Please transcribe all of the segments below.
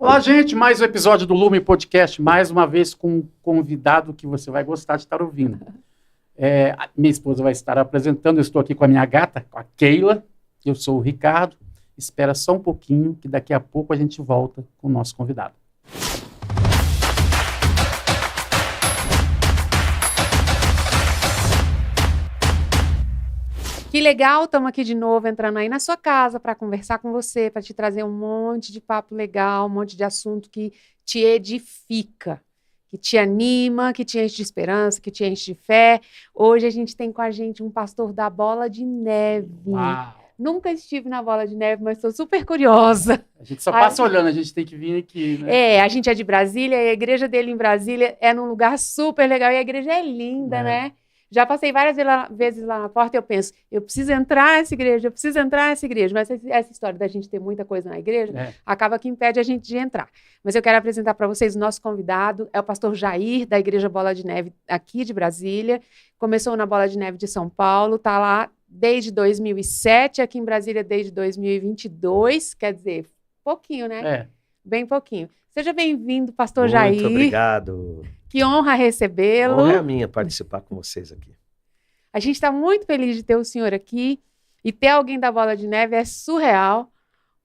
Olá, gente, mais um episódio do Lume Podcast, mais uma vez com um convidado que você vai gostar de estar ouvindo. Minha esposa vai estar apresentando, eu estou aqui com a minha gata, com a Keila, eu sou o Ricardo. Espera só um pouquinho, que daqui a pouco a gente volta com o nosso convidado. Que legal, estamos aqui de novo, entrando aí na sua casa para conversar com você, para te trazer um monte de papo legal, um monte de assunto que te edifica, que te anima, que te enche de esperança, que te enche de fé. Hoje a gente tem com a gente um pastor da Bola de Neve. Uau! Nunca estive na Bola de Neve, mas estou super curiosa. A gente só passa olhando, a gente tem que vir aqui, né? A gente é de Brasília, e a igreja dele em Brasília é num lugar super legal, e a igreja é linda, né? Já passei várias vezes lá na porta e eu penso, eu preciso entrar nessa igreja, mas essa história da gente ter muita coisa na igreja acaba que impede a gente de entrar. Mas eu quero apresentar para vocês o nosso convidado, é o pastor Jair, da Igreja Bola de Neve, aqui de Brasília. Começou na Bola de Neve de São Paulo, está lá desde 2007, aqui em Brasília desde 2022, quer dizer, pouquinho, né? Bem pouquinho. Seja bem-vindo, pastor Jair. Muito obrigado. Que honra recebê-lo. Honra é a minha participar com vocês aqui. A gente está muito feliz de ter o senhor aqui, e ter alguém da Bola de Neve é surreal,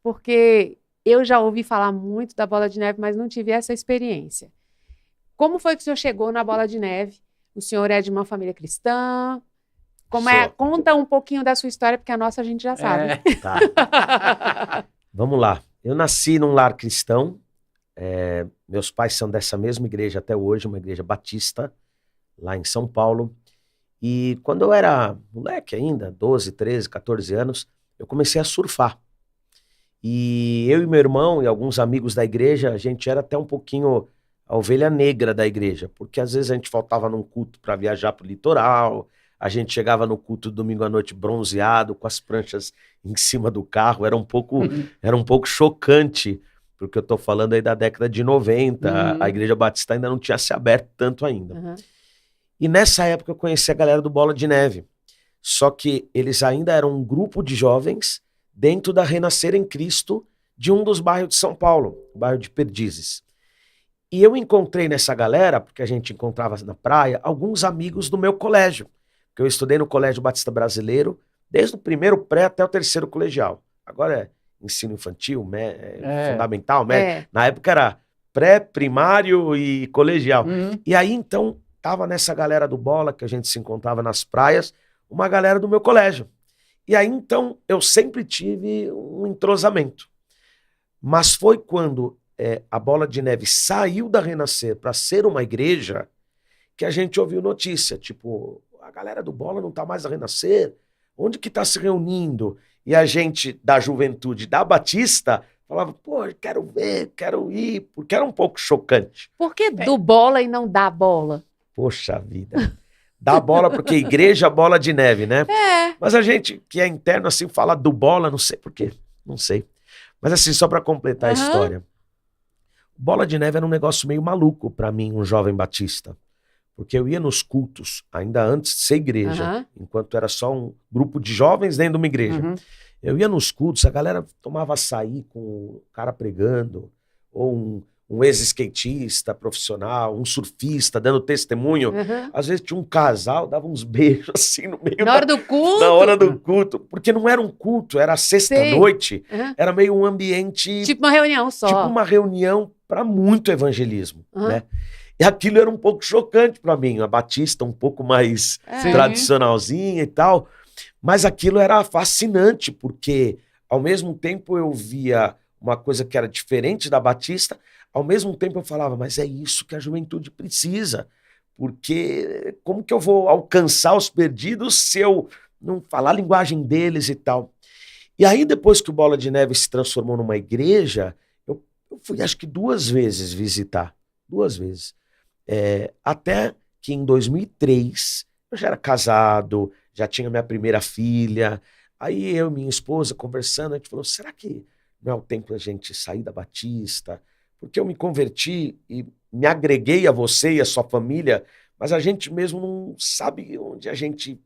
porque eu já ouvi falar muito da Bola de Neve, mas não tive essa experiência. Como foi que o senhor chegou na Bola de Neve? O senhor é de uma família cristã? Conta um pouquinho da sua história, porque a nossa a gente já sabe. Tá. Vamos lá. Eu nasci num lar cristão. Meus pais são dessa mesma igreja até hoje, uma igreja batista, lá em São Paulo. E quando eu era moleque ainda, 12, 13, 14 anos, eu comecei a surfar. E eu e meu irmão e alguns amigos da igreja, a gente era até um pouquinho a ovelha negra da igreja, porque às vezes a gente faltava num culto para viajar para o litoral, a gente chegava no culto domingo à noite bronzeado, com as pranchas em cima do carro, era um pouco chocante, porque eu tô falando aí da década de 90, a Igreja Batista ainda não tinha se aberto tanto ainda. E nessa época eu conheci a galera do Bola de Neve, só que eles ainda eram um grupo de jovens dentro da Renascer em Cristo de um dos bairros de São Paulo, o bairro de Perdizes. E eu encontrei nessa galera, porque a gente encontrava na praia, alguns amigos do meu colégio, porque eu estudei no Colégio Batista Brasileiro, desde o primeiro pré até o terceiro colegial. Agora é ensino infantil, fundamental, médio. Na época era pré, primário e colegial. E aí, então, tava nessa galera do Bola, que a gente se encontrava nas praias, uma galera do meu colégio. E aí, então, eu sempre tive um entrosamento. Mas foi quando a Bola de Neve saiu da Renascer para ser uma igreja que a gente ouviu notícia, tipo, a galera do Bola não tá mais a Renascer, onde que tá se reunindo? E a gente da juventude da Batista falava, pô, quero ver, quero ir, porque era um pouco chocante. Por que do Bola e não da Bola? Poxa vida, dá bola porque igreja Bola de Neve, né? Mas a gente que é interno assim fala do Bola, não sei por quê, não sei. Mas assim, só para completar a história, Bola de Neve era um negócio meio maluco para mim, um jovem batista. Porque eu ia nos cultos, ainda antes de ser igreja, enquanto era só um grupo de jovens dentro de uma igreja. Eu ia nos cultos, a galera tomava açaí com o cara pregando, ou um ex-skatista profissional, um surfista dando testemunho. Às vezes tinha um casal, dava uns beijos assim no meio na hora do culto? Na hora do culto. Porque não era um culto, era sexta-noite, era meio um ambiente... Tipo uma reunião só. Tipo uma reunião para muito evangelismo, né? E aquilo era um pouco chocante para mim, a Batista um pouco mais tradicionalzinha e tal, mas aquilo era fascinante, porque ao mesmo tempo eu via uma coisa que era diferente da Batista, ao mesmo tempo eu falava, mas é isso que a juventude precisa, porque como que eu vou alcançar os perdidos se eu não falar a linguagem deles e tal? E aí depois que o Bola de Neve se transformou numa igreja, eu fui acho que 2 vezes visitar, 2 vezes. Até que em 2003 eu já era casado, já tinha minha primeira filha, aí eu e minha esposa conversando, a gente falou, será que não é o tempo da gente sair da Batista? Porque eu me converti e me agreguei a você e a sua família, mas a gente mesmo não sabe onde a gente...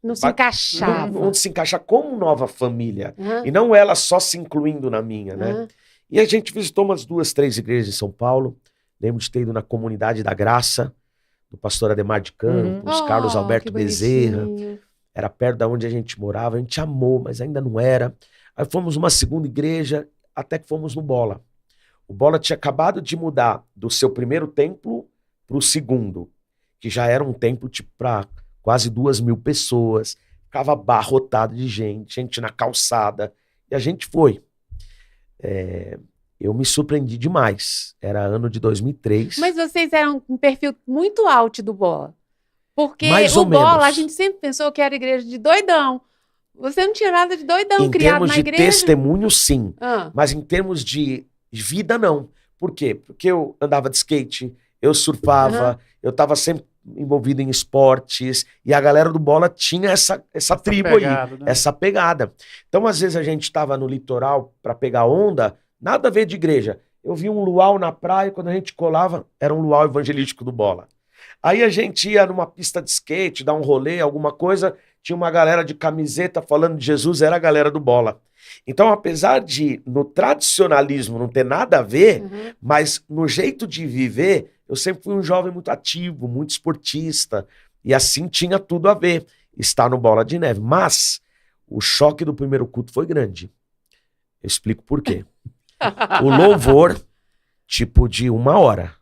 Não se encaixava. Onde se encaixar como nova família, e não ela só se incluindo na minha, né? E a gente visitou umas 2, 3 igrejas em São Paulo. Lembro de ter ido na Comunidade da Graça, do pastor Ademar de Campos, Carlos Alberto Bezerra. Era perto da onde a gente morava. A gente amou, mas ainda não era. Aí fomos numa segunda igreja, até que fomos no Bola. O Bola tinha acabado de mudar do seu primeiro templo para o segundo, que já era um templo tipo para quase 2.000 pessoas. Ficava abarrotado de gente na calçada. E a gente foi. Eu me surpreendi demais. Era ano de 2003. Mas vocês eram um perfil muito alto do Bola. Porque Mais o ou Bola, menos. a gente sempre pensou que era igreja de doidão. Você não tinha nada de doidão Em criado termos na de igreja. testemunho, sim. Ah, Mas em termos de vida, não. Por quê? Porque eu andava de skate, eu surfava, eu estava sempre envolvido em esportes, e a galera do Bola tinha essa tribo pegada, aí, né? essa pegada. Então, às vezes, a gente estava no litoral para pegar onda, nada a ver de igreja. Eu vi um luau na praia, quando a gente colava, era um luau evangelístico do Bola. Aí a gente ia numa pista de skate, dar um rolê, alguma coisa, tinha uma galera de camiseta falando de Jesus, era a galera do Bola. Então, apesar de no tradicionalismo não ter nada a ver, mas no jeito de viver, eu sempre fui um jovem muito ativo, muito esportista, e assim tinha tudo a ver, estar no Bola de Neve. Mas o choque do primeiro culto foi grande. Eu explico por quê. O louvor, tipo de 1 hora.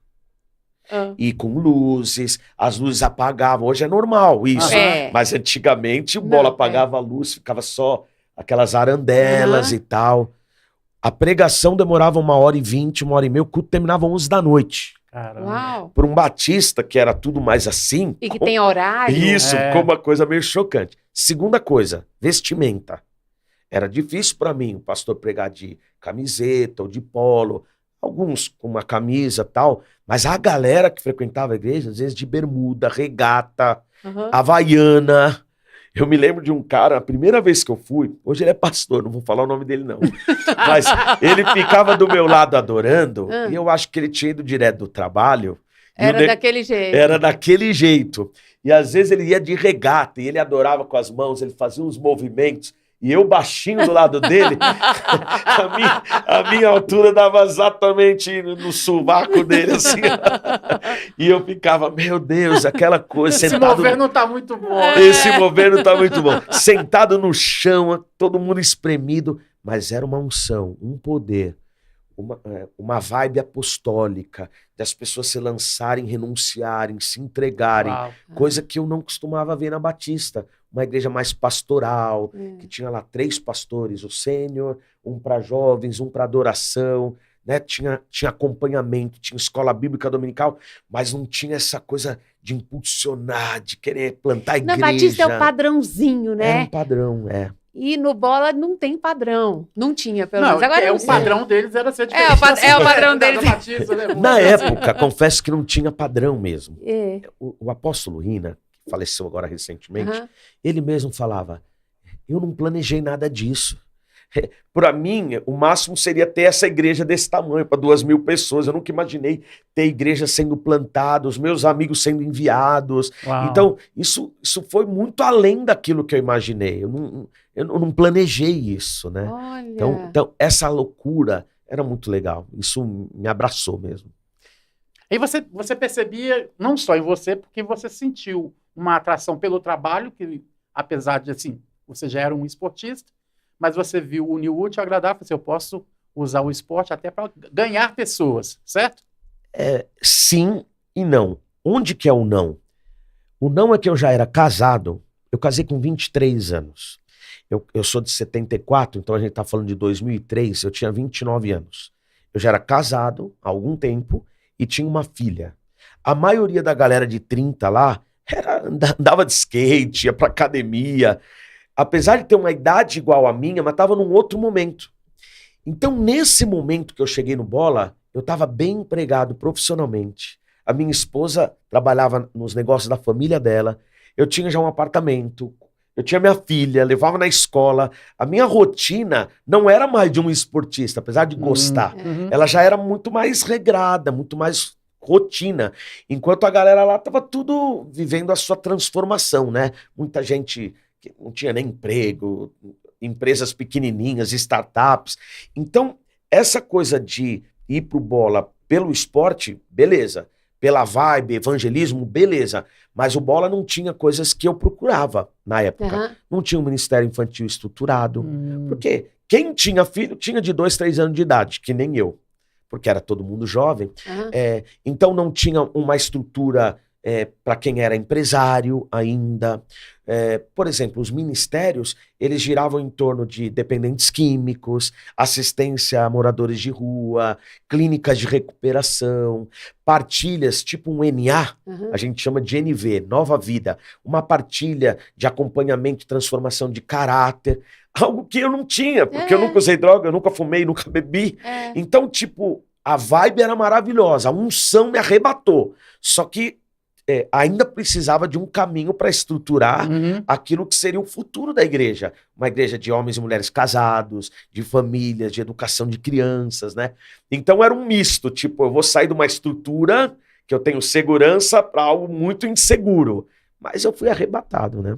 E com luzes, as luzes apagavam. Hoje é normal isso. Mas antigamente o Bola apagava a luz, ficava só aquelas arandelas e tal. A pregação demorava 1h20, 1h30, o culto terminava 11 da noite. Caramba. Uau. Para um batista, que era tudo mais assim... E que tem horário. Isso, ficou uma coisa meio chocante. Segunda coisa, vestimenta. Era difícil para mim o pastor pregar de camiseta ou de polo, alguns com uma camisa e tal, mas a galera que frequentava a igreja, às vezes de bermuda, regata, havaiana. Eu me lembro de um cara, a primeira vez que eu fui, hoje ele é pastor, não vou falar o nome dele não, mas ele ficava do meu lado adorando, e eu acho que ele tinha ido direto do trabalho. Era daquele jeito. Era daquele jeito. E às vezes ele ia de regata, e ele adorava com as mãos, ele fazia uns movimentos, e eu baixinho do lado dele, a minha altura dava exatamente no sovaco dele, assim. E eu ficava, meu Deus, aquela coisa, Esse sentado... mover não tá muito bom. Esse mover não tá muito bom. Sentado no chão, todo mundo espremido, mas era uma unção, um poder, uma vibe apostólica, das pessoas se lançarem, renunciarem, se entregarem, coisa que eu não costumava ver na Batista. Uma igreja mais pastoral, que tinha lá 3 pastores, o sênior, um para jovens, um para adoração, né? Tinha acompanhamento, tinha escola bíblica dominical, mas não tinha essa coisa de impulsionar, de querer plantar igreja. Na Batista é o padrãozinho, né? É um padrão, E no Bola não tem padrão. Não tinha, pelo menos. Não, Agora eu o não sei. padrão deles era ser diferente. É o padrão deles. Batista, né? Na época, confesso que não tinha padrão mesmo. É. O apóstolo Rina, que faleceu agora recentemente, ele mesmo falava, eu não planejei nada disso. Para mim, o máximo seria ter essa igreja desse tamanho, para 2.000 pessoas. Eu nunca imaginei ter igreja sendo plantada, os meus amigos sendo enviados. Uau. Então, isso foi muito além daquilo que eu imaginei. Eu não planejei isso, né? Olha. Então, essa loucura era muito legal. Isso me abraçou mesmo. Aí você percebia, não só em você, porque você sentiu uma atração pelo trabalho, que apesar de, assim, você já era um esportista, mas você viu o unir o útil ao agradável, você, eu posso usar o esporte até para ganhar pessoas, certo? Sim e não. Onde que é o não? O não é que eu já era casado, eu casei com 23 anos. Eu sou de 74, então a gente está falando de 2003, eu tinha 29 anos. Eu já era casado há algum tempo e tinha uma filha. A maioria da galera de 30 lá andava de skate, ia pra academia, apesar de ter uma idade igual à minha, mas estava num outro momento. Então, nesse momento que eu cheguei no Bola, eu estava bem empregado profissionalmente. A minha esposa trabalhava nos negócios da família dela, eu tinha já um apartamento, eu tinha minha filha, levava na escola. A minha rotina não era mais de um esportista, apesar de gostar. Ela já era muito mais regrada, muito mais rotina. Enquanto a galera lá estava tudo vivendo a sua transformação, né? Muita gente que não tinha nem emprego, empresas pequenininhas, startups. Então, essa coisa de ir pro Bola pelo esporte, beleza. Pela vibe, evangelismo, beleza. Mas o Bola não tinha coisas que eu procurava na época. Aham. Não tinha um ministério infantil estruturado. Porque quem tinha filho tinha de 2, 3 anos de idade, que nem eu. Porque era todo mundo jovem. Aham. Então não tinha uma estrutura para quem era empresário ainda. Por exemplo, os ministérios, eles giravam em torno de dependentes químicos, assistência a moradores de rua, clínicas de recuperação, partilhas tipo um NA, Aham. a gente chama de NV, Nova Vida, uma partilha de acompanhamento e transformação de caráter, algo que eu não tinha, porque eu nunca usei droga, eu nunca fumei, nunca bebi. Então, tipo, a vibe era maravilhosa, a unção me arrebatou. Só que ainda precisava de um caminho para estruturar aquilo que seria o futuro da igreja. Uma igreja de homens e mulheres casados, de famílias, de educação de crianças, né? Então era um misto, tipo, eu vou sair de uma estrutura que eu tenho segurança para algo muito inseguro. Mas eu fui arrebatado, né?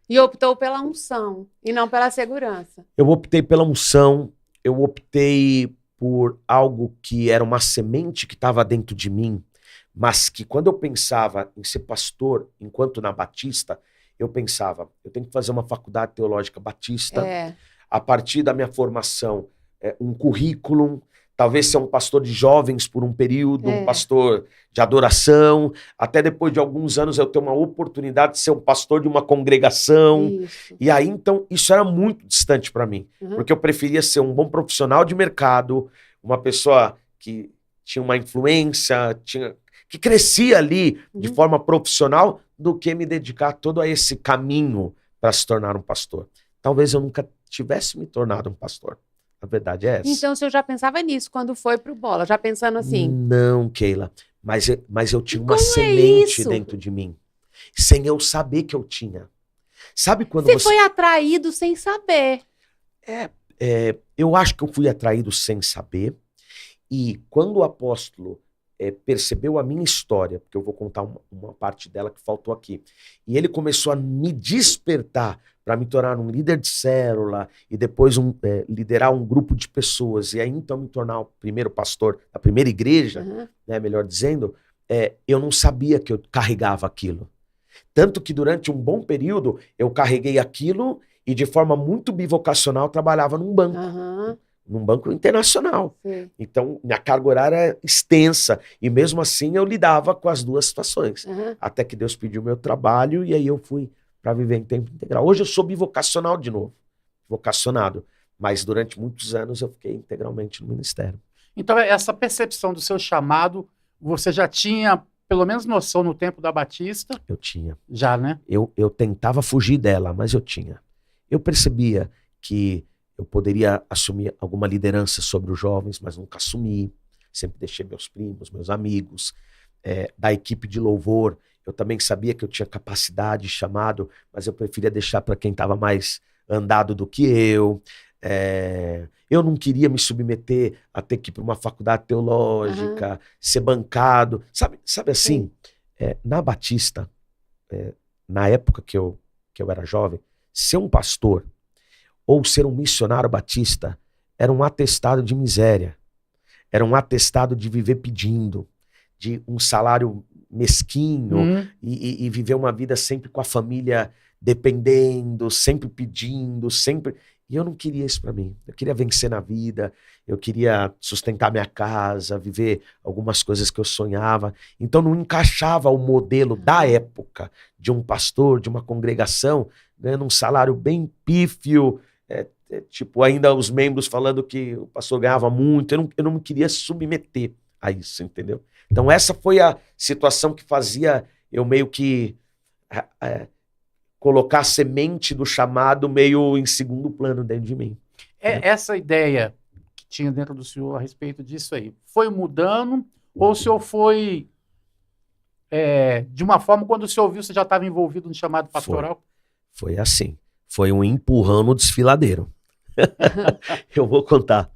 E optou pela unção e não pela segurança. Eu optei pela unção, eu optei por algo que era uma semente que estava dentro de mim, mas que quando eu pensava em ser pastor, enquanto na Batista, eu pensava, eu tenho que fazer uma faculdade teológica batista, a partir da minha formação, um currículo, talvez ser um pastor de jovens por um período, um pastor de adoração, até depois de alguns anos eu ter uma oportunidade de ser um pastor de uma congregação. Isso. E aí, então, isso era muito distante para mim, porque eu preferia ser um bom profissional de mercado, uma pessoa que tinha uma influência, que crescia ali de forma profissional, do que me dedicar todo a esse caminho para se tornar um pastor. Talvez eu nunca tivesse me tornado um pastor. A verdade é essa. Então o senhor já pensava nisso quando foi pro Bola, já pensando assim? Não, Keila. Mas eu tinha uma Como é semente isso? dentro de mim, sem eu saber que eu tinha. Sabe quando Você foi atraído sem saber. eu acho que eu fui atraído sem saber, e quando o apóstolo percebeu a minha história, porque eu vou contar uma parte dela que faltou aqui, e ele começou a me despertar para me tornar um líder de célula e depois liderar um grupo de pessoas, e aí então me tornar o primeiro pastor da primeira igreja, né, melhor dizendo, eu não sabia que eu carregava aquilo. Tanto que durante um bom período eu carreguei aquilo e de forma muito bivocacional trabalhava num banco. Num banco internacional. Sim. Então, minha carga horária era extensa. E mesmo assim, eu lidava com as duas situações. Até que Deus pediu meu trabalho e aí eu fui para viver em tempo integral. Hoje eu sou bivocacional de novo. Vocacionado. Mas durante muitos anos eu fiquei integralmente no ministério. Então, essa percepção do seu chamado, você já tinha, pelo menos, noção no tempo da Batista? Eu tinha. Já, né? Eu tentava fugir dela, mas eu tinha. Eu percebia que eu poderia assumir alguma liderança sobre os jovens, mas nunca assumi. Sempre deixei meus primos, meus amigos. Da equipe de louvor, eu também sabia que eu tinha capacidade, chamado, mas eu preferia deixar para quem estava mais andado do que eu. Eu não queria me submeter a ter que ir para uma faculdade teológica, ser bancado. Sabe assim, na Batista, na época que eu era jovem, ser um pastor ou ser um missionário batista era um atestado de miséria, era um atestado de viver pedindo, de um salário mesquinho e viver uma vida sempre com a família dependendo, sempre pedindo, sempre... E eu não queria isso para mim. Eu queria vencer na vida, eu queria sustentar minha casa, viver algumas coisas que eu sonhava. Então não encaixava o modelo da época de um pastor, de uma congregação, ganhando um salário bem pífio, tipo, ainda os membros falando que o pastor ganhava muito. Eu não me queria submeter a isso, entendeu? Então essa foi a situação que fazia eu meio que colocar a semente do chamado meio em segundo plano dentro de mim. Essa ideia que tinha dentro do senhor a respeito disso aí, foi mudando ou o senhor foi de uma forma, quando o senhor viu, você já estava envolvido no chamado pastoral? Foi assim. Foi um empurrão no desfiladeiro. Eu vou contar.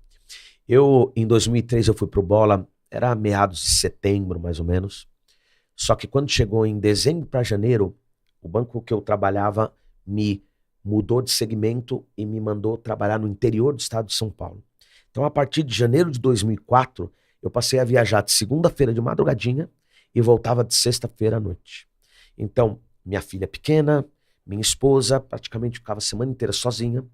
Em 2003, eu fui pro Bola, era meados de setembro, mais ou menos. Só que quando chegou em dezembro para janeiro, o banco que eu trabalhava me mudou de segmento e me mandou trabalhar no interior do estado de São Paulo. Então, a partir de janeiro de 2004, eu passei a viajar de segunda-feira de madrugadinha e voltava de sexta-feira à noite. Então, minha filha pequena, minha esposa, praticamente ficava a semana inteira sozinha,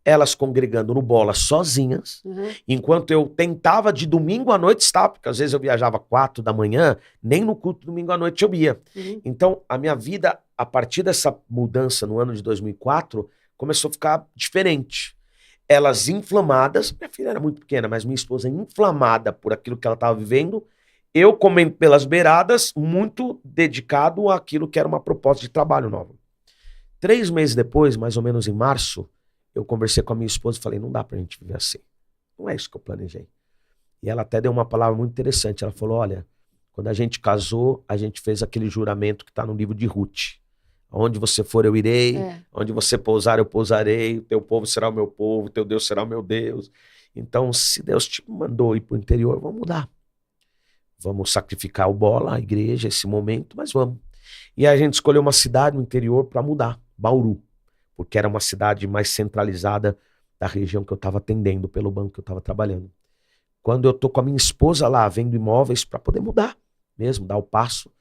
elas congregando no Bola sozinhas, enquanto eu tentava de domingo à noite estar, porque às vezes eu viajava 4 da manhã, nem no culto domingo à noite eu ia. Então, a minha vida, a partir dessa mudança no ano de 2004, começou a ficar diferente. Elas inflamadas, minha filha era muito pequena, mas minha esposa inflamada por aquilo que ela estava vivendo, eu comendo pelas beiradas, muito dedicado àquilo que era uma proposta de trabalho nova. 3 meses depois, mais ou menos em março, eu conversei com a minha esposa e falei, não dá pra gente viver assim. Não é isso que eu planejei. E ela até deu uma palavra muito interessante. Ela falou, olha, quando a gente casou, a gente fez aquele juramento que está no livro de Ruth. Onde você for, eu irei. Onde você pousar, eu pousarei. O teu povo será o meu povo. O teu Deus será o meu Deus. Então, se Deus te mandou ir para o interior, vamos mudar. Vamos sacrificar o Bola, a igreja, esse momento, mas vamos. E a gente escolheu uma cidade no interior para mudar, Bauru. Porque era uma cidade mais centralizada da região que eu estava atendendo, pelo banco que eu estava trabalhando. Quando eu tô com a minha esposa lá, vendo imóveis para poder mudar mesmo, dar o passo,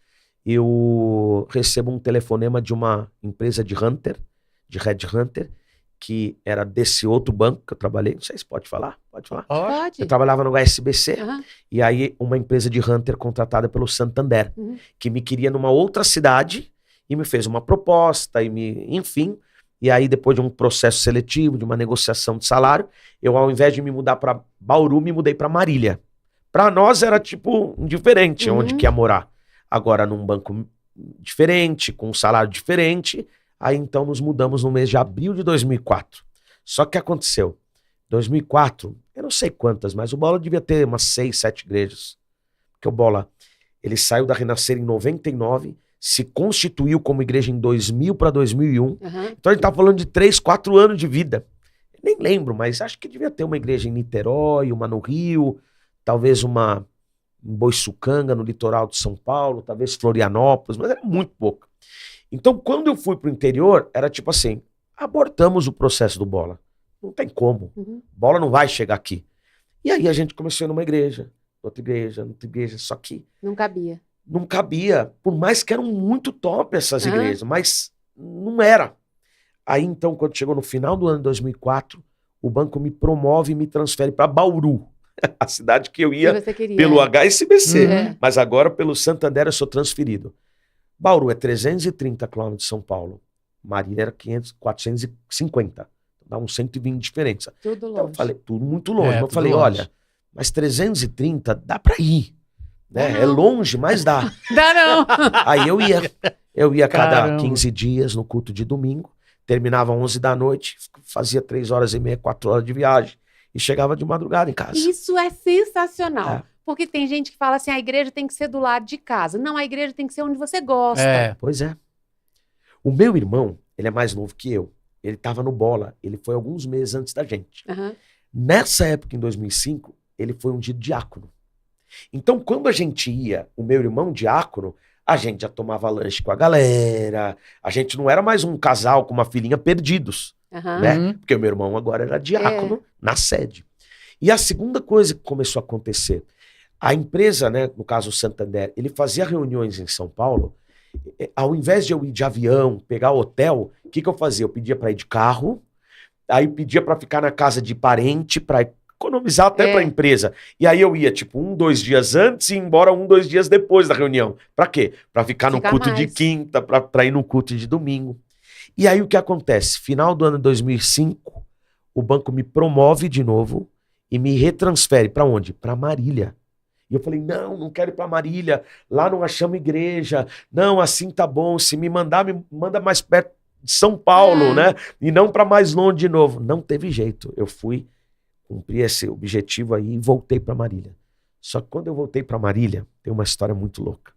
eu recebo um telefonema de uma empresa de headhunter, que era desse outro banco que eu trabalhei. Não sei se pode falar. Pode falar? Pode. Eu trabalhava no SBC, e aí uma empresa de hunter contratada pelo Santander, que me queria numa outra cidade e me fez uma proposta, enfim. E aí, depois de um processo seletivo, de uma negociação de salário, eu, ao invés de me mudar para Bauru, me mudei para Marília. Para nós era, tipo, indiferente onde que ia morar. Agora, num banco diferente, com um salário diferente, aí então nos mudamos no mês de abril de 2004. Só que aconteceu, 2004, eu não sei quantas, mas o Bola devia ter umas 6, 7 igrejas. Porque o Bola, ele saiu da Renascer em 99, se constituiu como igreja em 2000 para 2001. Então a gente tá falando de 3, 4 anos de vida. Eu nem lembro, mas acho que devia ter uma igreja em Niterói, uma no Rio, talvez uma em Boiçucanga, no litoral de São Paulo, talvez Florianópolis, mas era muito pouco. Então, quando eu fui pro interior, era tipo assim, abortamos o processo do Bola. Não tem como. Bola não vai chegar aqui. E aí a gente começou a ir numa igreja, outra igreja, só que Não cabia. não cabia, por mais que eram muito top essas igrejas, mas não era. Aí então, quando chegou no final do ano de 2004, o banco me promove e me transfere para Bauru, a cidade que eu ia pelo HSBC, mas agora pelo Santander eu sou transferido. Bauru é 330 quilômetros de São Paulo, Marília era 450, dá uns 120 de diferença. Tudo longe. Então eu falei, tudo muito longe, mas eu falei, olha, mas 330 dá para ir. Né? É longe, mas dá. Dá não. Aí eu ia cada Caramba. 15 dias no culto de domingo, terminava 11 da noite, fazia 3 horas e meia, 4 horas de viagem e chegava de madrugada em casa. Isso é sensacional. É. Porque tem gente que fala assim, a igreja tem que ser do lado de casa. Não, a igreja tem que ser onde você gosta. Pois é. O meu irmão, ele é mais novo que eu. Ele estava no Bola, ele foi alguns meses antes da gente. Nessa época, em 2005, ele foi ungido diácono. Então, quando a gente ia, o meu irmão diácono, a gente já tomava lanche com a galera, a gente não era mais um casal com uma filhinha perdidos, né? Porque o meu irmão agora era diácono na sede. E a segunda coisa que começou a acontecer, a empresa, né, no caso o Santander, ele fazia reuniões em São Paulo, ao invés de eu ir de avião, pegar hotel, o que eu fazia? Eu pedia para ir de carro, aí pedia para ficar na casa de parente, para economizar até para a empresa. E aí eu ia, tipo, 1, 2 dias antes e ir embora 1, 2 dias depois da reunião. Para quê? Para ficar no culto de quinta, para ir no culto de domingo. E aí o que acontece? Final do ano de 2005, o banco me promove de novo e me retransfere para onde? Para Marília. E eu falei, não quero ir para Marília, lá não achamos igreja, não, assim tá bom, se me mandar, me manda mais perto de São Paulo, né? E não para mais longe de novo. Não teve jeito, eu fui, cumpri esse objetivo aí e voltei para Marília. Só que quando eu voltei para Marília, tem uma história muito louca.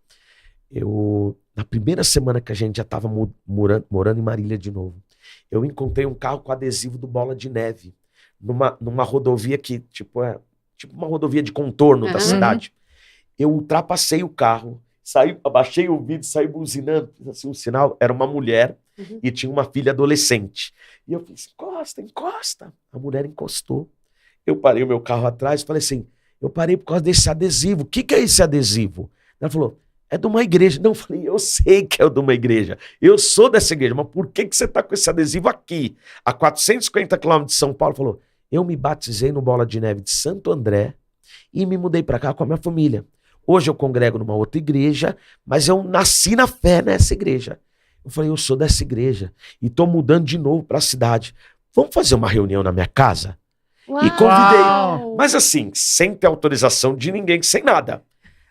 Na primeira semana que a gente já estava morando em Marília de novo, eu encontrei um carro com adesivo do Bola de Neve, numa rodovia que, tipo uma rodovia de contorno da cidade. Eu ultrapassei o carro, abaixei o vidro, saí buzinando, fiz assim um sinal, era uma mulher e tinha uma filha adolescente. E eu fiz, encosta. A mulher encostou. Eu parei o meu carro atrás e falei assim, eu parei por causa desse adesivo. O que é esse adesivo? Ela falou, é de uma igreja. Não, eu falei, eu sei que é de uma igreja. Eu sou dessa igreja, mas por que você está com esse adesivo aqui? A 450 quilômetros de São Paulo. Falou, eu me batizei no Bola de Neve de Santo André e me mudei para cá com a minha família. Hoje eu congrego numa outra igreja, mas eu nasci na fé nessa igreja. Eu falei, eu sou dessa igreja e estou mudando de novo para a cidade. Vamos fazer uma reunião na minha casa? Uau. E convidei. Mas assim, sem ter autorização de ninguém, sem nada.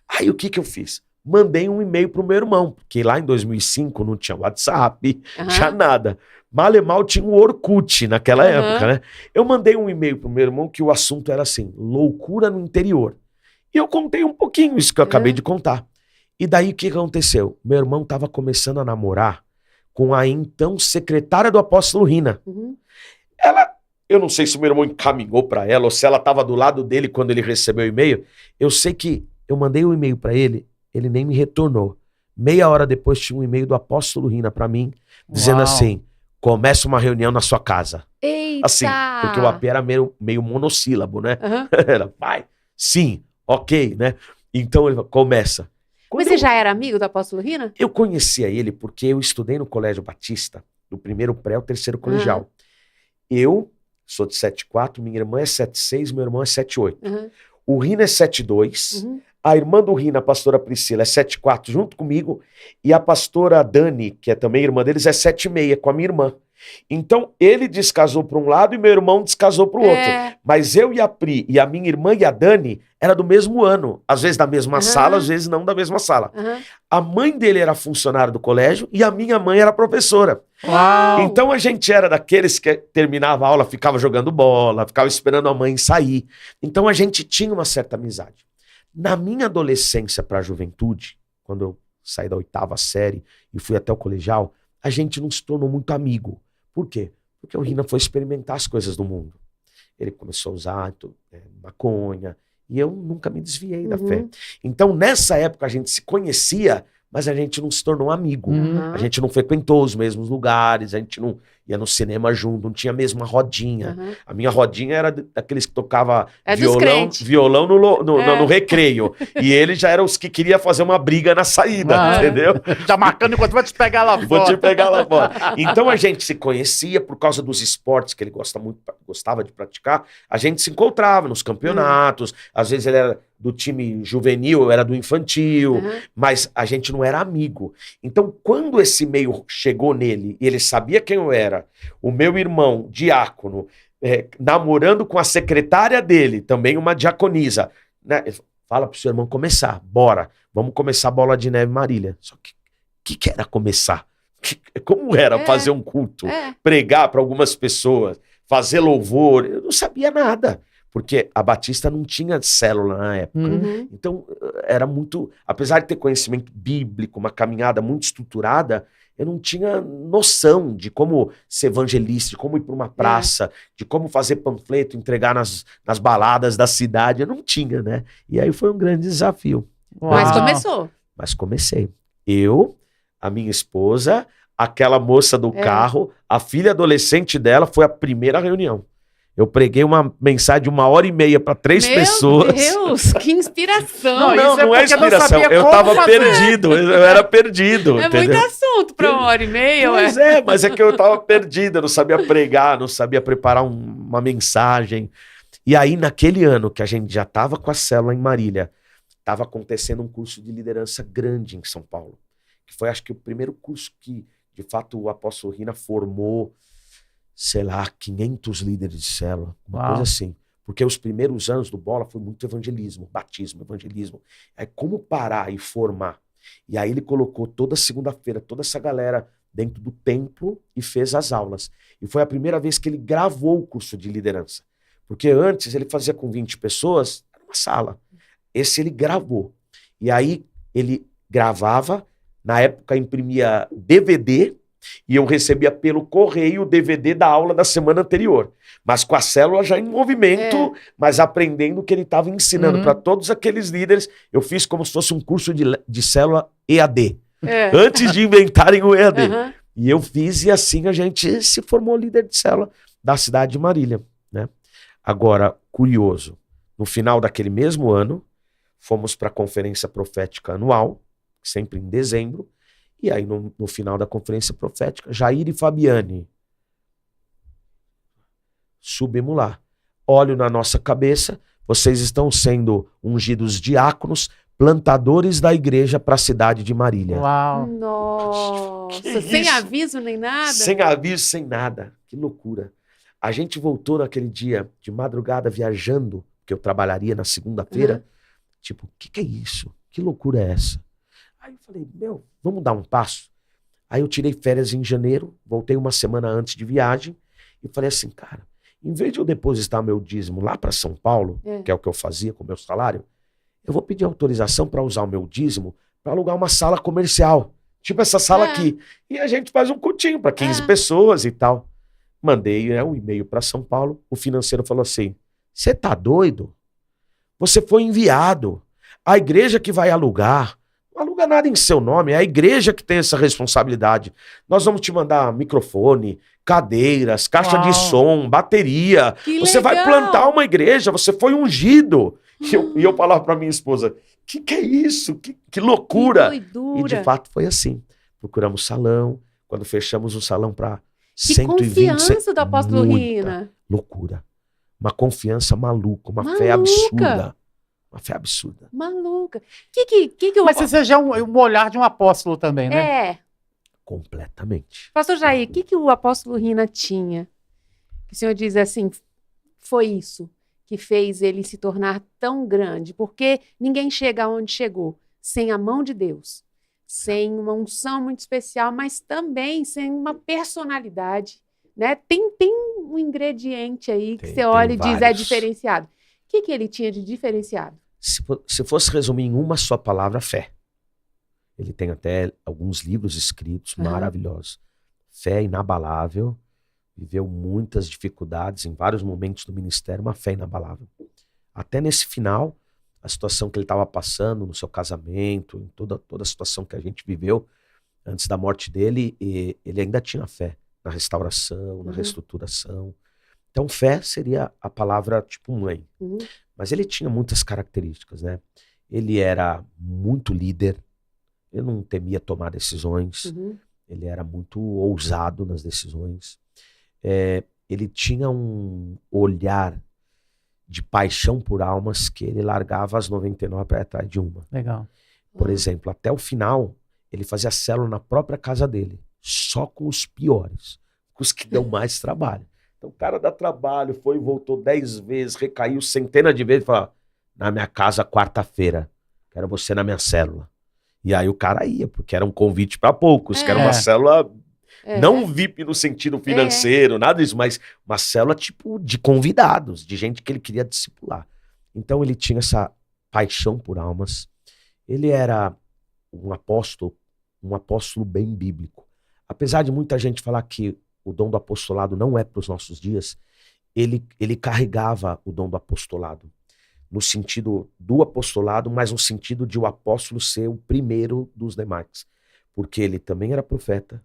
Aí o que eu fiz? Mandei um e-mail pro meu irmão, porque lá em 2005 não tinha WhatsApp, tinha nada. Mal e mal tinha um Orkut naquela época, né? Eu mandei um e-mail pro meu irmão que o assunto era assim, loucura no interior. E eu contei um pouquinho isso que eu acabei de contar. E daí o que aconteceu? Meu irmão estava começando a namorar com a então secretária do apóstolo Rina. Ela... Eu não sei se o meu irmão encaminhou para ela ou se ela estava do lado dele quando ele recebeu o e-mail. Eu sei que eu mandei um e-mail para ele, ele nem me retornou. Meia hora depois tinha um e-mail do apóstolo Rina para mim, dizendo assim, começa uma reunião na sua casa. Eita! Assim, porque o AP era meio monossílabo, né? Ela, vai, sim, ok, né? Então ele começa. Mas você já era amigo do apóstolo Rina? Eu conhecia ele porque eu estudei no Colégio Batista, do primeiro pré ao terceiro colegial. Eu sou de 7'4", minha irmã é 7'6", meu irmão é 7'8". O Rina é 7'2", a irmã do Rina, a pastora Priscila, é 7'4", junto comigo, e a pastora Dani, que é também irmã deles, é 7'6", com a minha irmã. Então, ele descasou para um lado e meu irmão descasou para o outro. Mas eu e a Pri, e a minha irmã e a Dani, era do mesmo ano. Às vezes da mesma sala, às vezes não da mesma sala. A mãe dele era funcionária do colégio e a minha mãe era professora. Uau. Então a gente era daqueles que terminava a aula, ficava jogando bola, ficava esperando a mãe sair. Então a gente tinha uma certa amizade. Na minha adolescência para a juventude, quando eu saí da 8ª série e fui até o colegial, a gente não se tornou muito amigo. Por quê? Porque o Rina foi experimentar as coisas do mundo. Ele começou a usar maconha e eu nunca me desviei da fé. Então nessa época a gente se conhecia, mas a gente não se tornou amigo. A gente não frequentou os mesmos lugares, a gente não ia no cinema junto, não tinha a mesma rodinha. A minha rodinha era daqueles que tocava violão no recreio. E ele já era os que queria fazer uma briga na saída, entendeu? Já marcando enquanto vai te pegar lá fora. Vou te pegar lá fora. Então a gente se conhecia por causa dos esportes que ele gostava de praticar. A gente se encontrava nos campeonatos. Às vezes ele era do time juvenil, eu era do infantil, mas a gente não era amigo. Então, quando esse e-mail chegou nele, e ele sabia quem eu era, o meu irmão, diácono, namorando com a secretária dele, também uma diaconisa, né? Fala pro seu irmão começar, bora, vamos começar a Bola de Neve Marília. Só que que era começar? Como era fazer um culto, pregar para algumas pessoas, fazer louvor? Eu não sabia nada. Porque a Batista não tinha célula na época. Então, era muito... Apesar de ter conhecimento bíblico, uma caminhada muito estruturada, eu não tinha noção de como ser evangelista, de como ir para uma praça, de como fazer panfleto, entregar nas baladas da cidade. Eu não tinha, né? E aí foi um grande desafio. Mas começou. Mas comecei. Eu, a minha esposa, aquela moça do carro, a filha adolescente dela, foi a primeira reunião. Eu preguei uma mensagem de 1h30 para 3 pessoas. Meu Deus, que inspiração. Não é inspiração. Eu tava perdido, eu era perdido. É entendeu? muito assunto para 1h30. Mas é que eu tava perdido, eu não sabia pregar, não sabia preparar uma mensagem. E aí, naquele ano que a gente já tava com a célula em Marília, tava acontecendo um curso de liderança grande em São Paulo. Que foi, acho que, o primeiro curso que, de fato, o apóstolo Rina formou, sei lá, 500 líderes de célula, uma coisa assim. Porque os primeiros anos do Bola foi muito evangelismo, batismo, evangelismo. É como parar e formar. E aí ele colocou toda segunda-feira, toda essa galera dentro do templo e fez as aulas. E foi a primeira vez que ele gravou o curso de liderança. Porque antes ele fazia com 20 pessoas, era uma sala. Esse ele gravou. E aí ele gravava, na época imprimia DVD, e eu recebia pelo correio o DVD da aula da semana anterior. Mas com a célula já em movimento, mas aprendendo o que ele estava ensinando para todos aqueles líderes. Eu fiz como se fosse um curso de célula EAD. Antes de inventarem o EAD. E eu fiz, e assim a gente se formou líder de célula da cidade de Marília, né? Agora, Curioso. No final daquele mesmo ano, fomos para a conferência profética anual, sempre em dezembro, e aí no final da conferência profética, Jair e Fabiane, subimos lá. Olho na nossa cabeça, vocês estão sendo ungidos diáconos, plantadores da igreja para a cidade de Marília. Uau. Nossa, Que sem isso? aviso nem nada? Sem aviso, sem nada. Que loucura. A gente voltou naquele dia de madrugada viajando, que eu trabalharia na segunda-feira. Tipo, o que é isso? Que loucura é essa? Aí eu falei, vamos dar um passo. Aí eu tirei férias em janeiro, voltei uma semana antes de viagem e falei assim, cara, em vez de eu depositar meu dízimo lá para São Paulo, que é o que eu fazia com o meu salário, eu vou pedir autorização para usar o meu dízimo para alugar uma sala comercial, tipo essa sala aqui. E a gente faz um cultinho para 15 pessoas e tal. Mandei um e-mail para São Paulo, o financeiro falou assim, você tá doido? Você foi enviado. A igreja que vai alugar, não aluga nada em seu nome, é a igreja que tem essa responsabilidade. Nós vamos te mandar microfone, cadeiras, caixa de som, bateria. Que você legal. vai plantar uma igreja, você foi ungido. E eu falava para minha esposa, que é isso? Que loucura. Que doidura. E de fato foi assim. Procuramos salão, quando fechamos o salão para Que 120... confiança do apóstolo Rina. Loucura. Uma confiança maluca, uma fé Maluca. absurda. Uma fé absurda. Maluca. Que eu... Mas você já é um olhar de um apóstolo também, né? É. Completamente. Pastor Jair, o que o apóstolo Rina tinha? Que o senhor diz assim, foi isso que fez ele se tornar tão grande? Porque ninguém chega aonde chegou sem a mão de Deus, sem uma unção muito especial, mas também sem uma personalidade, né? Tem um ingrediente aí que você olha e diz, é vários. diferenciado. O que ele tinha de diferenciado? Se fosse resumir em uma só palavra, fé. Ele tem até alguns livros escritos maravilhosos. Fé inabalável, viveu muitas dificuldades em vários momentos do ministério, uma fé inabalável. Até nesse final, a situação que ele estava passando no seu casamento, em toda a situação que a gente viveu antes da morte dele, ele ainda tinha fé na restauração, na reestruturação. Então, fé seria a palavra tipo mãe. Mas ele tinha muitas características, né? Ele era muito líder, ele não temia tomar decisões, ele era muito ousado nas decisões. Ele tinha um olhar de paixão por almas que ele largava as 99 para ir atrás de uma. Legal. Por exemplo, até o final, ele fazia célula na própria casa dele, só com os piores, com os que dão mais trabalho. Então o cara dá trabalho, foi e voltou 10 vezes, recaiu centenas de vezes, falou, na minha casa quarta-feira, quero você na minha célula. E aí o cara ia, porque era um convite para poucos, que era uma célula, não VIP no sentido financeiro, nada disso, mas uma célula tipo de convidados, de gente que ele queria discipular. Então ele tinha essa paixão por almas, ele era um apóstolo bem bíblico. Apesar de muita gente falar que o dom do apostolado não é para os nossos dias, ele carregava o dom do apostolado. No sentido do apostolado, mas no sentido de o apóstolo ser o primeiro dos demais. Porque ele também era profeta,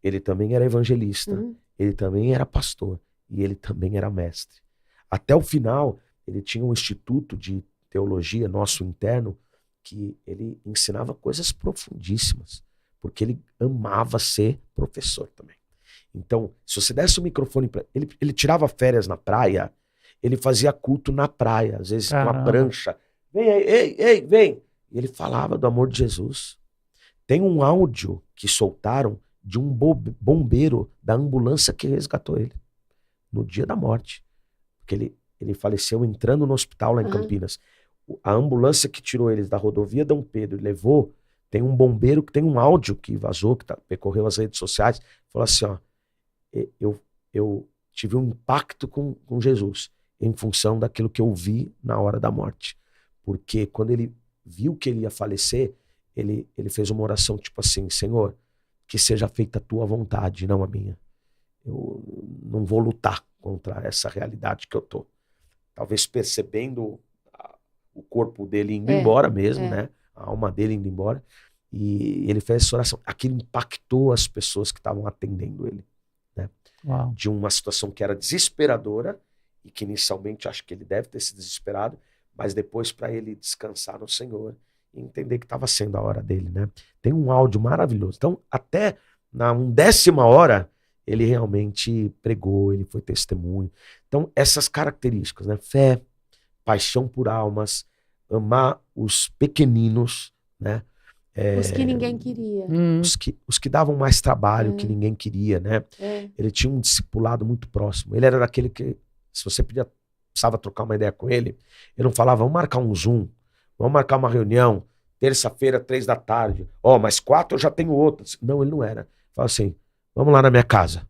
ele também era evangelista, ele também era pastor e ele também era mestre. Até o final, ele tinha um instituto de teologia nosso interno que ele ensinava coisas profundíssimas, porque ele amava ser professor também. Então, se você desse o microfone para ele tirava férias na praia, ele fazia culto na praia, às vezes com uma prancha. Vem aí, ei, vem. E ele falava do amor de Jesus. Tem um áudio que soltaram de um bombeiro da ambulância que resgatou ele no dia da morte. Porque ele faleceu entrando no hospital lá em Campinas. A ambulância que tirou eles da rodovia Dom Pedro e levou, tem um bombeiro que tem um áudio que vazou, que percorreu as redes sociais, falou assim, ó, eu tive um impacto com Jesus em função daquilo que eu vi na hora da morte. Porque quando ele viu que ele ia falecer, ele fez uma oração tipo assim, Senhor, que seja feita a tua vontade, não a minha. Eu não vou lutar contra essa realidade que eu tô. Talvez percebendo o corpo dele indo embora mesmo, né? A alma dele indo embora. E ele fez essa oração. Aquilo impactou as pessoas que estavam atendendo ele. Né? Uau. De uma situação que era desesperadora e que inicialmente acho que ele deve ter se desesperado, mas depois para ele descansar no Senhor e entender que estava sendo a hora dele, né? Tem um áudio maravilhoso. Então, até na 10ª hora, ele realmente pregou, ele foi testemunho. Então, essas características, né? Fé, paixão por almas, amar os pequeninos, né? Os que ninguém queria. Os que davam mais trabalho, que ninguém queria, né? Ele tinha um discipulado muito próximo. Ele era daquele que, se você precisava trocar uma ideia com ele, ele não falava, vamos marcar um Zoom, vamos marcar uma reunião, terça-feira, 3 da tarde. Mas 4 eu já tenho outras. Não, ele não era. Ele falava assim, vamos lá na minha casa,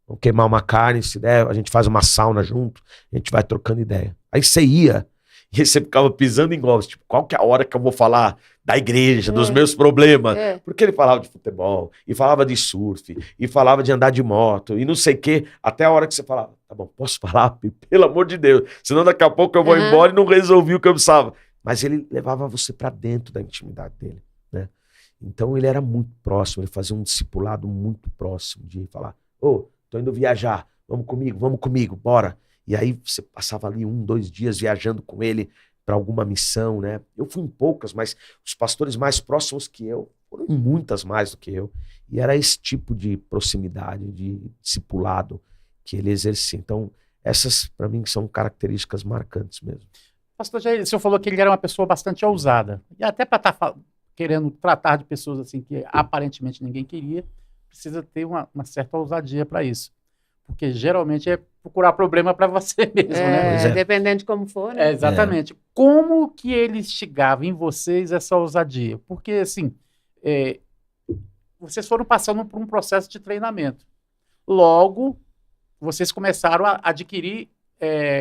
vamos queimar uma carne, se der, a gente faz uma sauna junto, a gente vai trocando ideia. Aí você ia, e aí você ficava pisando em ovos, tipo, qual que é a hora que eu vou falar da igreja, dos meus problemas? Porque ele falava de futebol, e falava de surf, e falava de andar de moto, e não sei o quê, até a hora que você falava, tá bom, posso falar? Pelo amor de Deus, senão daqui a pouco eu vou embora e não resolvi o que eu precisava. Mas ele levava você para dentro da intimidade dele, né? Então ele era muito próximo, ele fazia um discipulado muito próximo de falar, tô indo viajar, vamos comigo, bora. E aí você passava ali 1, 2 dias viajando com ele para alguma missão, né? Eu fui em poucas, mas os pastores mais próximos que eu foram em muitas mais do que eu. E era esse tipo de proximidade, de discipulado que ele exercia. Então, essas, para mim, são características marcantes mesmo. Pastor Jair, o senhor falou que ele era uma pessoa bastante ousada. E até para estar querendo tratar de pessoas assim que aparentemente ninguém queria, precisa ter uma certa ousadia para isso. Porque geralmente é procurar problema para você mesmo, né? Dependendo de como for, né? Exatamente. Como que ele instigava em vocês essa ousadia? Porque, assim, vocês foram passando por um processo de treinamento. Logo, vocês começaram a adquirir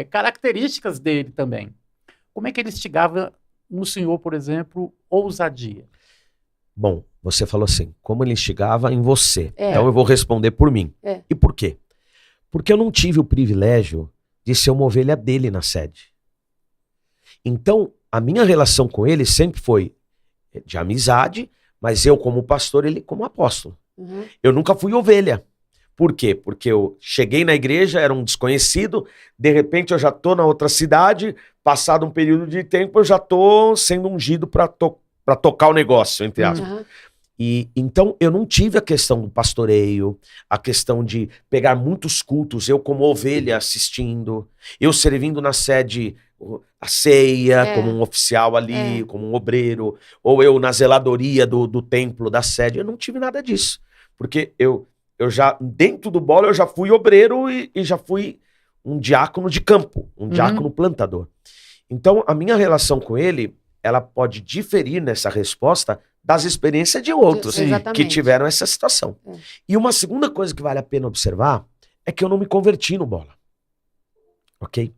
características dele também. Como é que ele instigava no senhor, por exemplo, ousadia? Bom, você falou assim, como ele instigava em você. Então eu vou responder por mim. E por quê? Porque eu não tive o privilégio de ser uma ovelha dele na sede. Então, a minha relação com ele sempre foi de amizade, mas eu como pastor, ele como apóstolo. Eu nunca fui ovelha. Por quê? Porque eu cheguei na igreja, era um desconhecido, de repente eu já estou na outra cidade, passado um período de tempo, eu já estou sendo ungido para tocar o negócio, entre aspas. E então eu não tive a questão do pastoreio, a questão de pegar muitos cultos, eu como ovelha assistindo, eu servindo na sede a ceia, como um oficial ali, como um obreiro, ou eu na zeladoria do templo da sede. Eu não tive nada disso, porque eu já, dentro do Bola, eu já fui obreiro e já fui um diácono de campo, um diácono plantador. Então a minha relação com ele, ela pode diferir nessa resposta das experiências de outros que tiveram essa situação. E uma segunda coisa que vale a pena observar é que eu não me converti no Bola. Ok?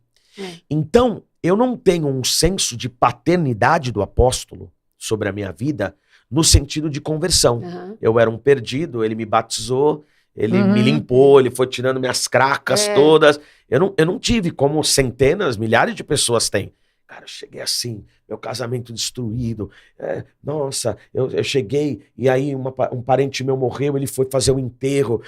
Então, eu não tenho um senso de paternidade do apóstolo sobre a minha vida no sentido de conversão. Eu era um perdido, ele me batizou, ele me limpou, ele foi tirando minhas cracas todas. Eu não tive como centenas, milhares de pessoas têm. Cara, eu cheguei assim, meu casamento destruído. Nossa, eu cheguei e aí um parente meu morreu, ele foi fazer o enterro.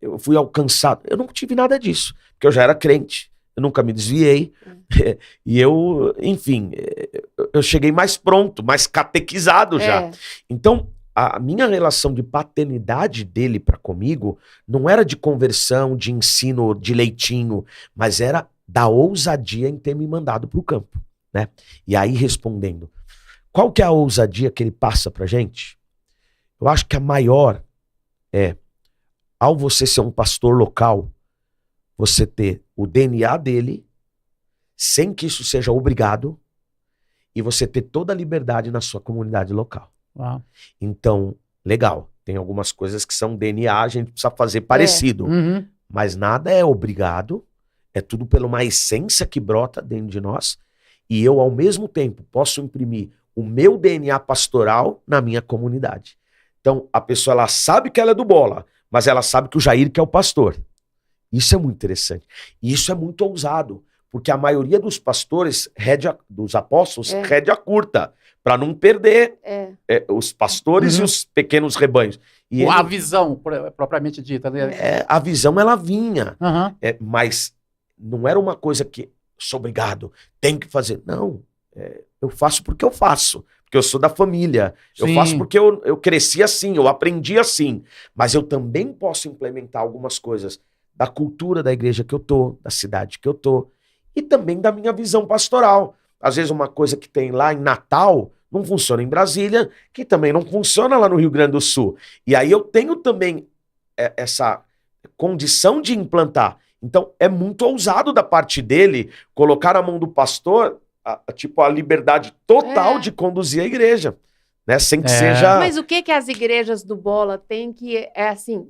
Eu fui alcançado. Eu não tive nada disso, porque eu já era crente. Eu nunca me desviei. E eu, enfim, eu cheguei mais pronto, mais catequizado já. Então, a minha relação de paternidade dele para comigo não era de conversão, de ensino de leitinho, mas era da ousadia em ter me mandado para o campo, né? E aí respondendo, qual que é a ousadia que ele passa pra gente? Eu acho que a maior ao você ser um pastor local, você ter o DNA dele, sem que isso seja obrigado, e você ter toda a liberdade na sua comunidade local. Uau. Então, legal, tem algumas coisas que são DNA, a gente precisa fazer parecido, mas nada é obrigado. É tudo pela uma essência que brota dentro de nós. E eu, ao mesmo tempo, posso imprimir o meu DNA pastoral na minha comunidade. Então, a pessoa, ela sabe que ela é do Bola, mas ela sabe que o Jair que é o pastor. Isso é muito interessante. E isso é muito ousado, porque a maioria dos pastores, dos apóstolos, rédea curta, para não perder os pastores e os pequenos rebanhos. E a visão, propriamente dita, né? A visão, ela vinha. Mas não era uma coisa que sou obrigado, tenho que fazer. Não, eu faço porque eu faço. Porque eu sou da família. Eu Sim. faço porque eu cresci assim, eu aprendi assim. Mas eu também posso implementar algumas coisas da cultura da igreja que eu tô, da cidade que eu tô, e também da minha visão pastoral. Às vezes uma coisa que tem lá em Natal não funciona em Brasília, que também não funciona lá no Rio Grande do Sul. E aí eu tenho também essa condição de implantar. Então é muito ousado da parte dele colocar na mão do pastor a liberdade total de conduzir a igreja, né? Sem que seja... Mas o que as igrejas do Bola têm que é assim,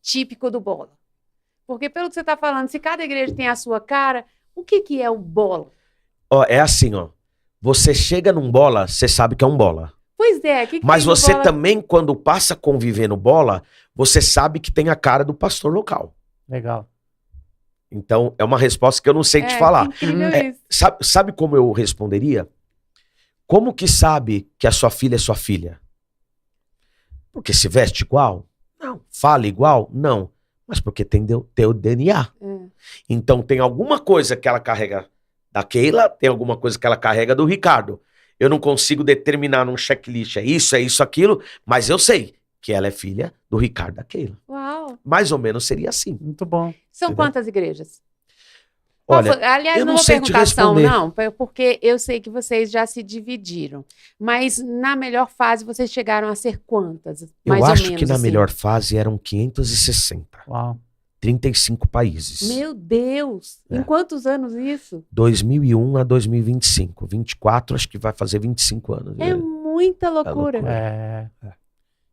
típico do Bola? Porque pelo que você está falando, se cada igreja tem a sua cara, o que é o Bola? É assim, ó. Você chega num Bola, você sabe que é um Bola. Pois é. Que Mas tem no você Bola? também, quando passa a conviver no Bola, você sabe que tem a cara do pastor local. Legal. Então, é uma resposta que eu não sei te falar. Que incrível isso. Sabe como eu responderia? Como que sabe que a sua filha é sua filha? Porque se veste igual? Não. Fala igual? Não. Mas porque tem teu DNA. Então, tem alguma coisa que ela carrega da Keila, tem alguma coisa que ela carrega do Ricardo. Eu não consigo determinar num checklist, é isso, aquilo, mas eu sei que ela é filha do Ricardo e da Keila. Uau. Mais ou menos seria assim. Muito bom. São Entendeu? quantas igrejas? Olha, aliás, eu não não vou sei te perguntar são, responder. não, porque eu sei que vocês já se dividiram. Mas na melhor fase, vocês chegaram a ser quantas? Mais Eu ou acho menos, que na assim? melhor fase eram 560. Uau. 35 países. Meu Deus! É. Em quantos anos isso? 2001 a 2025. 24, acho que vai fazer 25 anos. É muita loucura. loucura.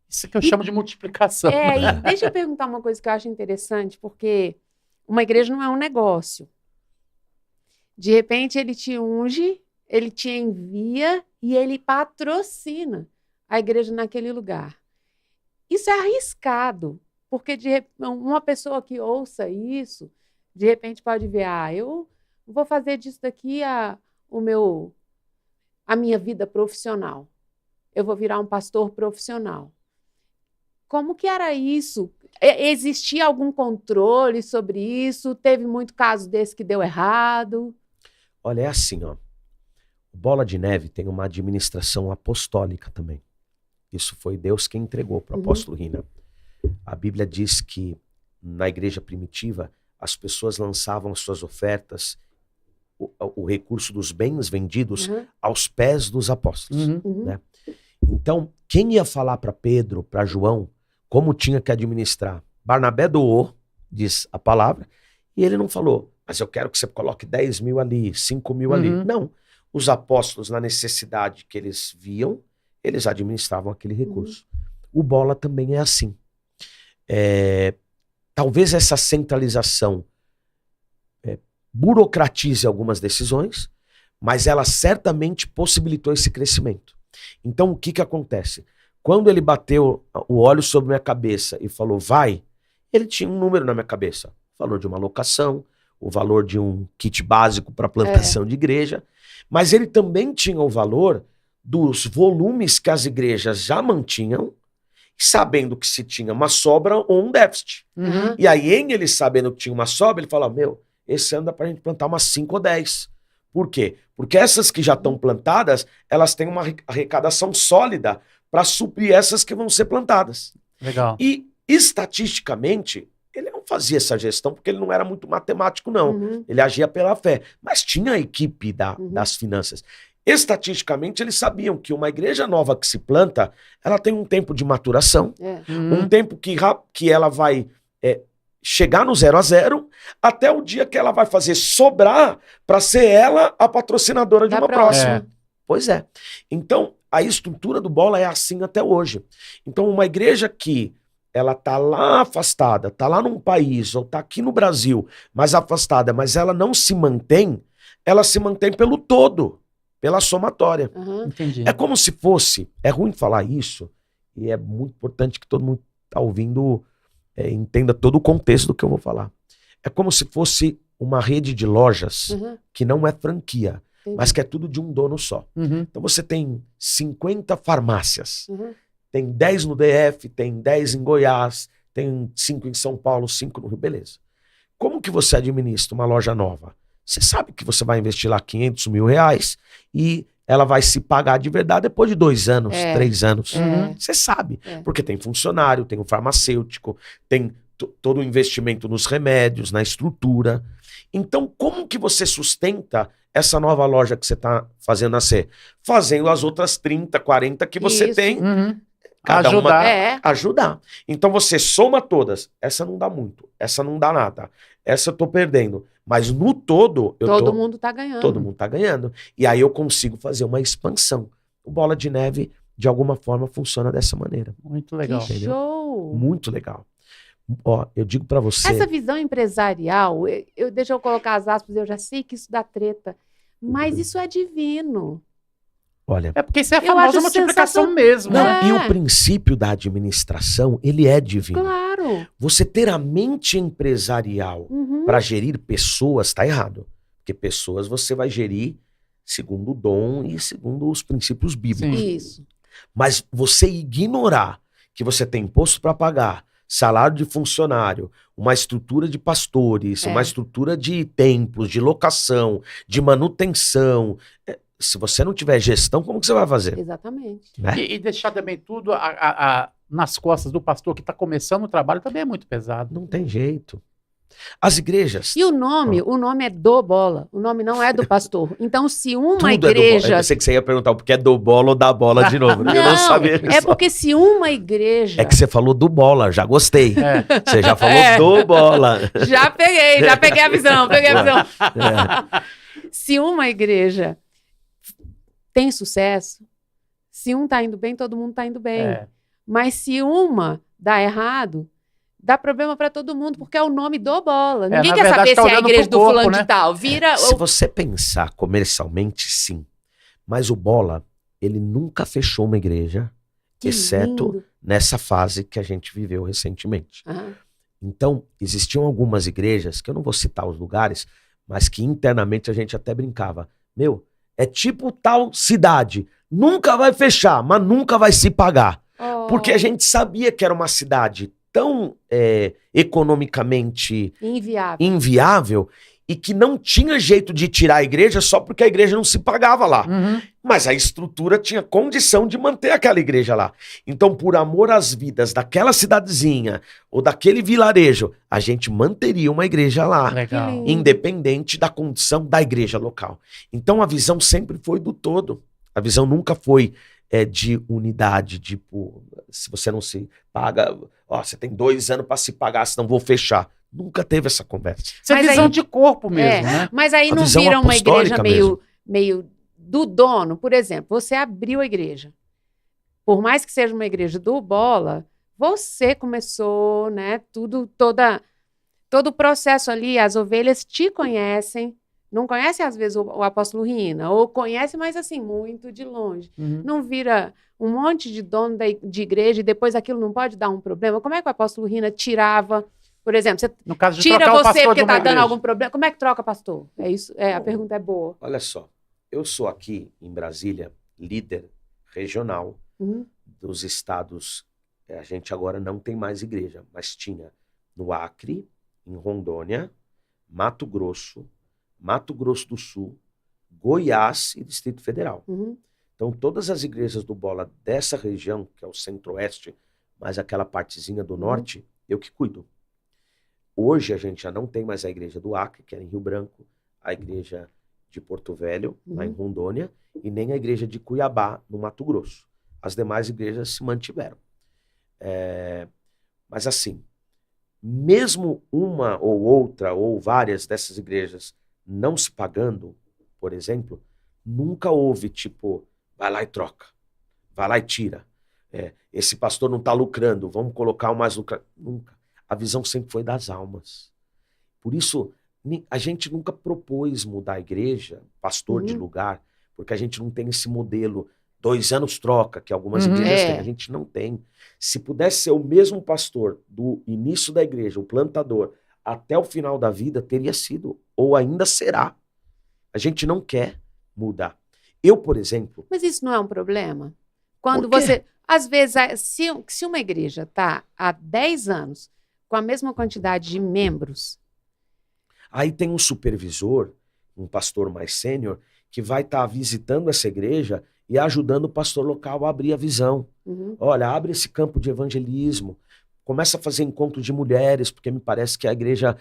Isso que eu chamo de multiplicação. E deixa eu perguntar uma coisa que eu acho interessante, porque uma igreja não é um negócio. De repente, ele te unge, ele te envia e ele patrocina a igreja naquele lugar. Isso é arriscado, porque uma pessoa que ouça isso, de repente pode ver, eu vou fazer disso daqui a minha vida profissional. Eu vou virar um pastor profissional. Como que era isso? Existia algum controle sobre isso? Teve muito caso desse que deu errado? Olha, é assim, ó. O Bola de Neve tem uma administração apostólica também. Isso foi Deus quem entregou para o apóstolo Rina. A Bíblia diz que na igreja primitiva as pessoas lançavam suas ofertas, o recurso dos bens vendidos aos pés dos apóstolos. Né? Então, quem ia falar para Pedro, para João, como tinha que administrar? Barnabé doou, diz a palavra, e ele não falou, mas eu quero que você coloque 10 mil ali, 5 mil ali. Não. Os apóstolos, na necessidade que eles viam, eles administravam aquele recurso. O Bola também é assim. Talvez essa centralização burocratize algumas decisões, mas ela certamente possibilitou esse crescimento. Então, o que acontece? Quando ele bateu o óleo sobre minha cabeça e falou, vai, ele tinha um número na minha cabeça. O valor de uma locação, o valor de um kit básico para plantação de igreja, mas ele também tinha o valor dos volumes que as igrejas já mantinham, sabendo que se tinha uma sobra ou um déficit. E aí, em ele sabendo que tinha uma sobra, ele fala, esse ano dá pra gente plantar umas 5 ou 10. Por quê? Porque essas que já estão plantadas, elas têm uma arrecadação sólida para suprir essas que vão ser plantadas. Legal. E, estatisticamente, ele não fazia essa gestão porque ele não era muito matemático, não. Ele agia pela fé. Mas tinha a equipe das finanças. Estatisticamente, eles sabiam que uma igreja nova que se planta, ela tem um tempo de maturação, um tempo que ela vai chegar no 0 a 0, até o dia que ela vai fazer sobrar para ser ela a patrocinadora de uma próxima. Pois é. Então, a estrutura do Bola é assim até hoje. Então, uma igreja que ela tá lá afastada, tá lá num país, ou tá aqui no Brasil, mas afastada, mas ela não se mantém, ela se mantém pelo todo, pela somatória. Entendi. É como se fosse, é ruim falar isso, e é muito importante que todo mundo tá ouvindo entenda todo o contexto do que eu vou falar. É como se fosse uma rede de lojas que não é franquia, mas que é tudo de um dono só. Então você tem 50 farmácias, tem 10 no DF, tem 10 em Goiás, tem 5 em São Paulo, 5 no Rio, beleza. Como que você administra uma loja nova? Você sabe que você vai investir lá R$500 mil e ela vai se pagar de verdade depois de 2 anos, 3 anos. Você sabe, porque tem funcionário, tem o farmacêutico, tem todo o investimento nos remédios, na estrutura. Então, como que você sustenta essa nova loja que você está fazendo nascer? Fazendo as outras 30, 40 que você tem. Cada ajudar. Então você soma todas. Essa não dá muito, essa não dá nada, essa eu tô perdendo. Mas no todo, todo mundo tá ganhando. Todo mundo tá ganhando. E aí eu consigo fazer uma expansão. O Bola de Neve, de alguma forma, funciona dessa maneira. Muito legal. Que show! Muito legal. Ó, eu digo para você... Essa visão empresarial, deixa eu colocar as aspas, eu já sei que isso dá treta, mas isso é divino. Olha, é porque isso é a famosa multiplicação mesmo. Não, e o princípio da administração, ele é divino. Claro. Você ter a mente empresarial para gerir pessoas está errado. Porque pessoas você vai gerir segundo o dom e segundo os princípios bíblicos. Sim. Isso. Mas você ignorar que você tem imposto para pagar, salário de funcionário, uma estrutura de pastores, uma estrutura de templos, de locação, de manutenção... Se você não tiver gestão, como que você vai fazer? Exatamente. Né? E deixar também tudo nas costas do pastor que está começando o trabalho também é muito pesado. Não tem jeito. As igrejas... E o nome é do Bola. O nome não é do pastor. Então, se uma tudo igreja... Eu pensei que você ia perguntar porque é do Bola ou da bola de novo. Não, eu não sabia disso. É porque se uma igreja... É que você falou do Bola, já gostei. Você já falou do Bola. Já peguei a visão, Se uma igreja tem sucesso, se um tá indo bem, todo mundo tá indo bem. Mas se uma dá errado, dá problema para todo mundo, porque é o nome do Bola. Ninguém quer saber se é a igreja do fulano de tal. Se você pensar comercialmente, sim. Mas o Bola, ele nunca fechou uma igreja, exceto nessa fase que a gente viveu recentemente. Então, existiam algumas igrejas, que eu não vou citar os lugares, mas que internamente a gente até brincava. É tipo tal cidade, nunca vai fechar, mas nunca vai se pagar. Porque a gente sabia que era uma cidade tão economicamente inviável e que não tinha jeito de tirar a igreja só porque a igreja não se pagava lá. Mas a estrutura tinha condição de manter aquela igreja lá. Então, por amor às vidas daquela cidadezinha ou daquele vilarejo, a gente manteria uma igreja lá, independente da condição da igreja local. Então, a visão sempre foi do todo. A visão nunca foi de unidade, tipo, se você não se paga, você tem 2 anos para se pagar, senão vou fechar. Nunca teve essa conversa. Isso é visão de corpo mesmo, né? Mas aí não vira uma igreja meio do dono. Por exemplo, você abriu a igreja. Por mais que seja uma igreja do Bola, você começou, né? Todo o processo ali, as ovelhas te conhecem. Não conhece, às vezes, o apóstolo Rina, ou conhece, mas assim, muito de longe. Não vira um monte de dono de igreja e depois aquilo não pode dar um problema. Como é que o apóstolo Rina tirava... Por exemplo, você no caso de tira trocar você porque tá dando algum problema. Como é que troca, pastor? É isso. A pergunta é boa. Olha só, eu sou aqui em Brasília líder regional dos estados. A gente agora não tem mais igreja, mas tinha no Acre, em Rondônia, Mato Grosso do Sul, Goiás e Distrito Federal. Então todas as igrejas do Bola dessa região, que é o centro-oeste, mais aquela partezinha do norte, eu que cuido. Hoje a gente já não tem mais a igreja do Acre, que era em Rio Branco, a igreja de Porto Velho, lá em Rondônia, e nem a igreja de Cuiabá, no Mato Grosso. As demais igrejas se mantiveram. Mas assim, mesmo uma ou outra, ou várias dessas igrejas não se pagando, por exemplo, nunca houve tipo, vai lá e troca, vai lá e tira. Esse pastor não está lucrando, vamos colocar o mais lucrado. Nunca. A visão sempre foi das almas. Por isso, a gente nunca propôs mudar a igreja, pastor de lugar, porque a gente não tem esse modelo 2 anos troca, que algumas igrejas têm. A gente não tem. Se pudesse ser o mesmo pastor do início da igreja, o plantador, até o final da vida, teria sido, ou ainda será. A gente não quer mudar. Eu, por exemplo... Mas isso não é um problema? Quando você... Às vezes, se uma igreja está há 10 anos com a mesma quantidade de membros Aí tem um supervisor, um pastor mais sênior, que vai estar visitando essa igreja e ajudando o pastor local a abrir a visão. Olha, abre esse campo de evangelismo, começa a fazer encontro de mulheres, porque me parece que a igreja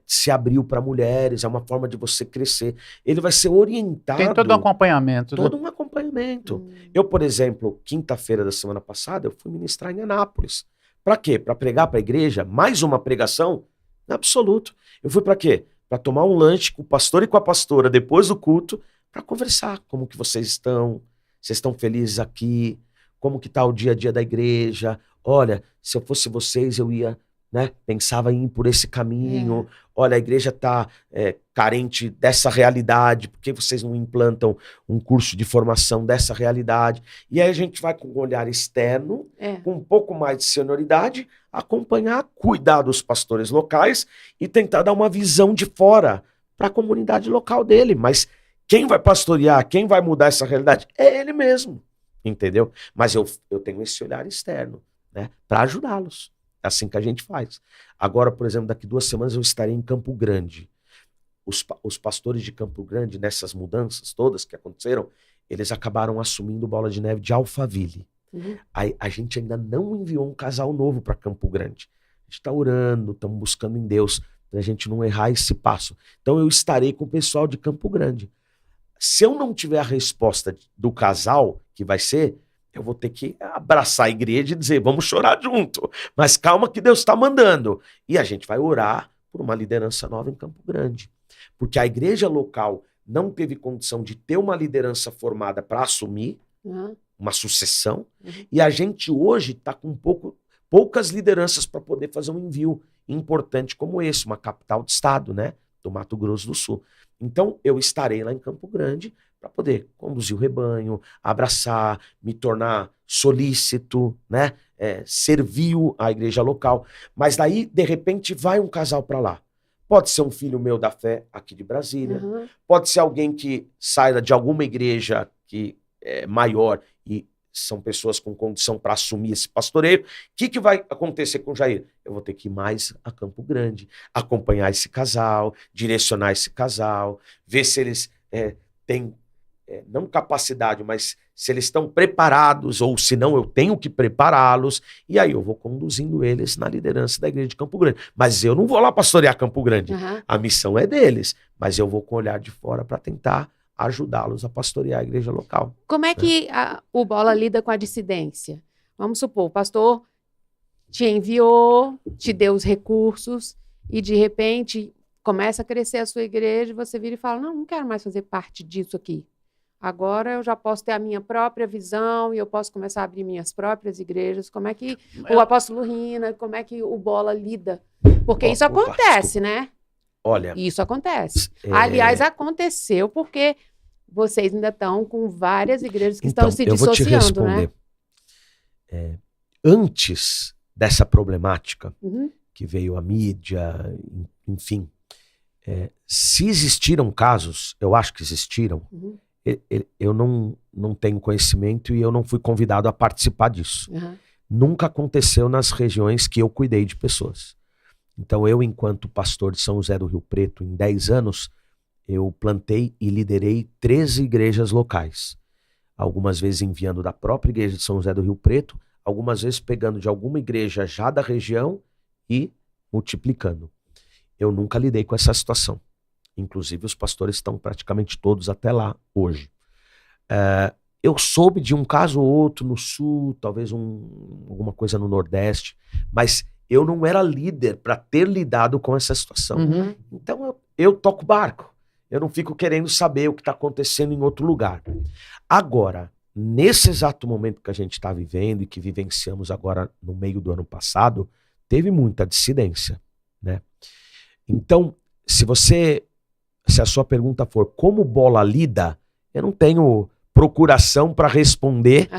se abriu para mulheres, é uma forma de você crescer. Ele vai ser orientado. Tem todo um acompanhamento. Todo um acompanhamento. Eu, por exemplo, quinta-feira da semana passada, eu fui ministrar em Anápolis. Para quê? Para pregar para a igreja, mais uma pregação? Absoluto. Eu fui para quê? Para tomar um lanche com o pastor e com a pastora depois do culto, para conversar. Como que vocês estão? Vocês estão felizes aqui? Como que tá o dia a dia da igreja? Olha, se eu fosse vocês, eu ia, né? Pensava em ir por esse caminho. Olha, a igreja está carente dessa realidade. Por que vocês não implantam um curso de formação dessa realidade? E aí a gente vai com um olhar externo, com um pouco mais de senioridade, acompanhar, cuidar dos pastores locais e tentar dar uma visão de fora para a comunidade local dele. Mas quem vai pastorear, quem vai mudar essa realidade? É ele mesmo, entendeu? Mas eu tenho esse olhar externo, né, para ajudá-los. É assim que a gente faz. Agora, por exemplo, daqui 2 semanas eu estarei em Campo Grande. Os pastores de Campo Grande, nessas mudanças todas que aconteceram, eles acabaram assumindo Bola de Neve de Alphaville. Aí, a gente ainda não enviou um casal novo para Campo Grande. A gente está orando, estamos buscando em Deus, para a gente não errar esse passo. Então eu estarei com o pessoal de Campo Grande. Se eu não tiver a resposta do casal, que vai ser, eu vou ter que abraçar a igreja e dizer, vamos chorar junto. Mas calma que Deus está mandando. E a gente vai orar por uma liderança nova em Campo Grande. Porque a igreja local não teve condição de ter uma liderança formada para assumir uma sucessão. E a gente hoje está com poucas lideranças para poder fazer um envio importante como esse, uma capital de estado, né, do Mato Grosso do Sul. Então, eu estarei lá em Campo Grande para poder conduzir o rebanho, abraçar, me tornar solícito, né? Servil à igreja local. Mas daí, de repente, vai um casal para lá. Pode ser um filho meu da fé aqui de Brasília, pode ser alguém que saia de alguma igreja que é maior e são pessoas com condição para assumir esse pastoreio. O que vai acontecer com o Jair? Eu vou ter que ir mais a Campo Grande, acompanhar esse casal, direcionar esse casal, ver se eles têm, não capacidade, mas se eles estão preparados, ou se não, eu tenho que prepará-los, e aí eu vou conduzindo eles na liderança da igreja de Campo Grande. Mas eu não vou lá pastorear Campo Grande. A missão é deles, mas eu vou com o olhar de fora para tentar ajudá-los a pastorear a igreja local. Como é que o Bola lida com a dissidência? Vamos supor, o pastor te enviou, te deu os recursos e de repente começa a crescer a sua igreja e você vira e fala, não quero mais fazer parte disso aqui. Agora eu já posso ter a minha própria visão e eu posso começar a abrir minhas próprias igrejas. Como é que o apóstolo Rina, como é que o Bola lida? Porque isso acontece, né? Olha, isso acontece. Aliás, aconteceu porque vocês ainda estão com várias igrejas que estão se dissociando, eu vou te responder. Né? Antes dessa problemática que veio a mídia, enfim, se existiram casos, eu acho que existiram, eu não tenho conhecimento e eu não fui convidado a participar disso. Nunca aconteceu nas regiões que eu cuidei de pessoas. Então eu, enquanto pastor de São José do Rio Preto, em 10 anos, eu plantei e liderei 13 igrejas locais. Algumas vezes enviando da própria igreja de São José do Rio Preto, algumas vezes pegando de alguma igreja já da região e multiplicando. Eu nunca lidei com essa situação. Inclusive os pastores estão praticamente todos até lá hoje. Eu soube de um caso ou outro no sul, talvez alguma coisa no nordeste, mas eu não era líder para ter lidado com essa situação. Então eu toco barco. Eu não fico querendo saber o que está acontecendo em outro lugar. Agora, nesse exato momento que a gente está vivendo e que vivenciamos agora no meio do ano passado, teve muita dissidência, né? Então, se a sua pergunta for como Bola lida, eu não tenho procuração para responder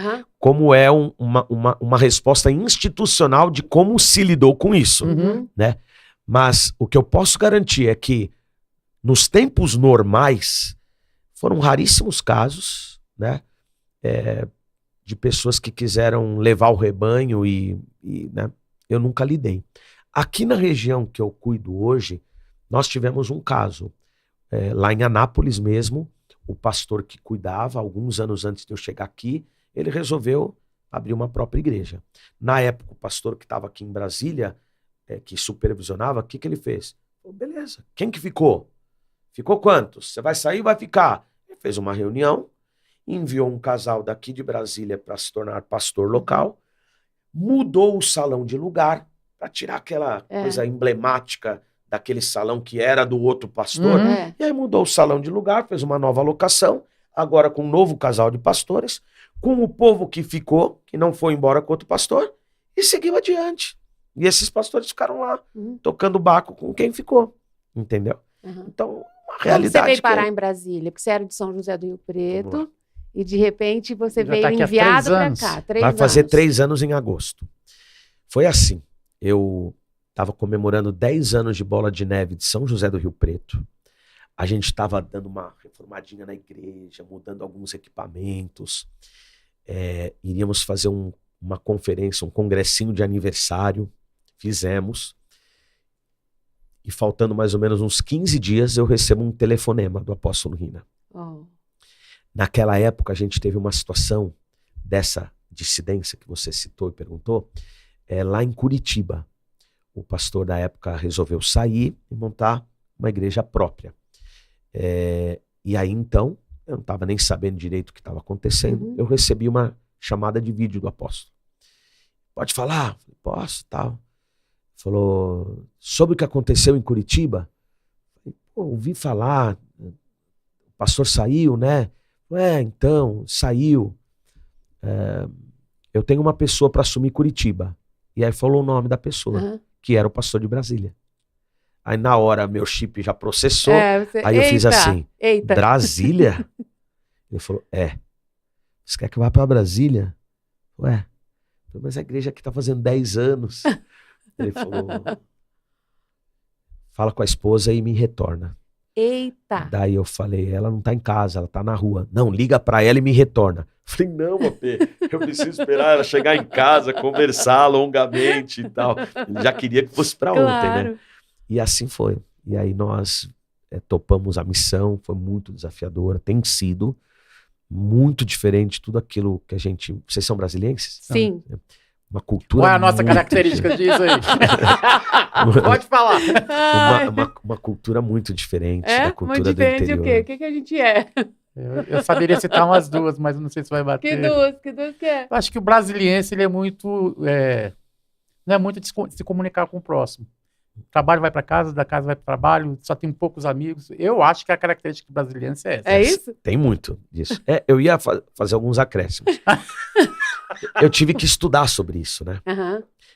como é uma resposta institucional de como se lidou com isso, né? Mas o que eu posso garantir é que nos tempos normais foram raríssimos casos, né, de pessoas que quiseram levar o rebanho e né, eu nunca lidei. Aqui na região que eu cuido hoje, Nós tivemos um caso, lá em Anápolis mesmo, o pastor que cuidava, alguns anos antes de eu chegar aqui, ele resolveu abrir uma própria igreja. Na época, o pastor que estava aqui em Brasília, que supervisionava, o que ele fez? Falou, beleza, quem que ficou? Ficou quantos? Você vai sair ou vai ficar? Ele fez uma reunião, enviou um casal daqui de Brasília para se tornar pastor local, mudou o salão de lugar para tirar aquela coisa emblemática daquele salão que era do outro pastor. E aí mudou o salão de lugar, fez uma nova locação, agora com um novo casal de pastores, com o povo que ficou, que não foi embora com outro pastor, e seguiu adiante. E esses pastores ficaram lá, tocando baco com quem ficou. Entendeu? Então, uma realidade. Como você veio parar em Brasília? Porque você era de São José do Rio Preto, e de repente você veio enviado para cá. 3 Vai anos. fazer 3 anos em agosto. Foi assim, eu estava comemorando 10 anos de Bola de Neve de São José do Rio Preto. A gente estava dando uma reformadinha na igreja, mudando alguns equipamentos. Iríamos fazer uma conferência, um congressinho de aniversário. Fizemos. E faltando mais ou menos uns 15 dias, eu recebo um telefonema do apóstolo Rina. Naquela época, a gente teve uma situação dessa dissidência que você citou e perguntou, lá em Curitiba. O pastor da época resolveu sair e montar uma igreja própria. E aí, então, eu não estava nem sabendo direito o que estava acontecendo. Eu recebi uma chamada de vídeo do apóstolo. Pode falar? Posso, tal. Falou, sobre o que aconteceu em Curitiba? Ouvi falar, o pastor saiu, né? Então, saiu. Eu tenho uma pessoa para assumir Curitiba. E aí falou o nome da pessoa, que era o pastor de Brasília. Aí na hora meu chip já processou, aí eu fiz assim, Brasília? Ele falou, você quer que eu vá para Brasília? Mas a igreja aqui tá fazendo 10 anos. Ele falou, fala com a esposa e me retorna. Eita! Daí eu falei, ela não tá em casa, ela tá na rua. Não, liga pra ela e me retorna. Falei, não, Mapê, eu preciso esperar ela chegar em casa, conversar longamente e tal. Ele já queria que fosse pra ontem, né? E assim foi. E aí nós topamos a missão, foi muito desafiadora, tem sido muito diferente tudo aquilo que a gente... Vocês são brasilienses? Sim. Uma cultura. Qual é a nossa característica disso aí? Pode falar. Uma cultura muito diferente da cultura muito diferente do interior. O quê? O que a gente é? Eu saberia citar umas duas, mas não sei se vai bater. Que duas que é? Eu acho que o brasiliense, ele é muito... não é muito de se comunicar com o próximo. O trabalho vai para casa, da casa vai para o trabalho, só tem poucos amigos. Eu acho que a característica do brasiliense é essa. É isso? Tem muito disso. Eu ia fazer alguns acréscimos. Eu tive que estudar sobre isso, né?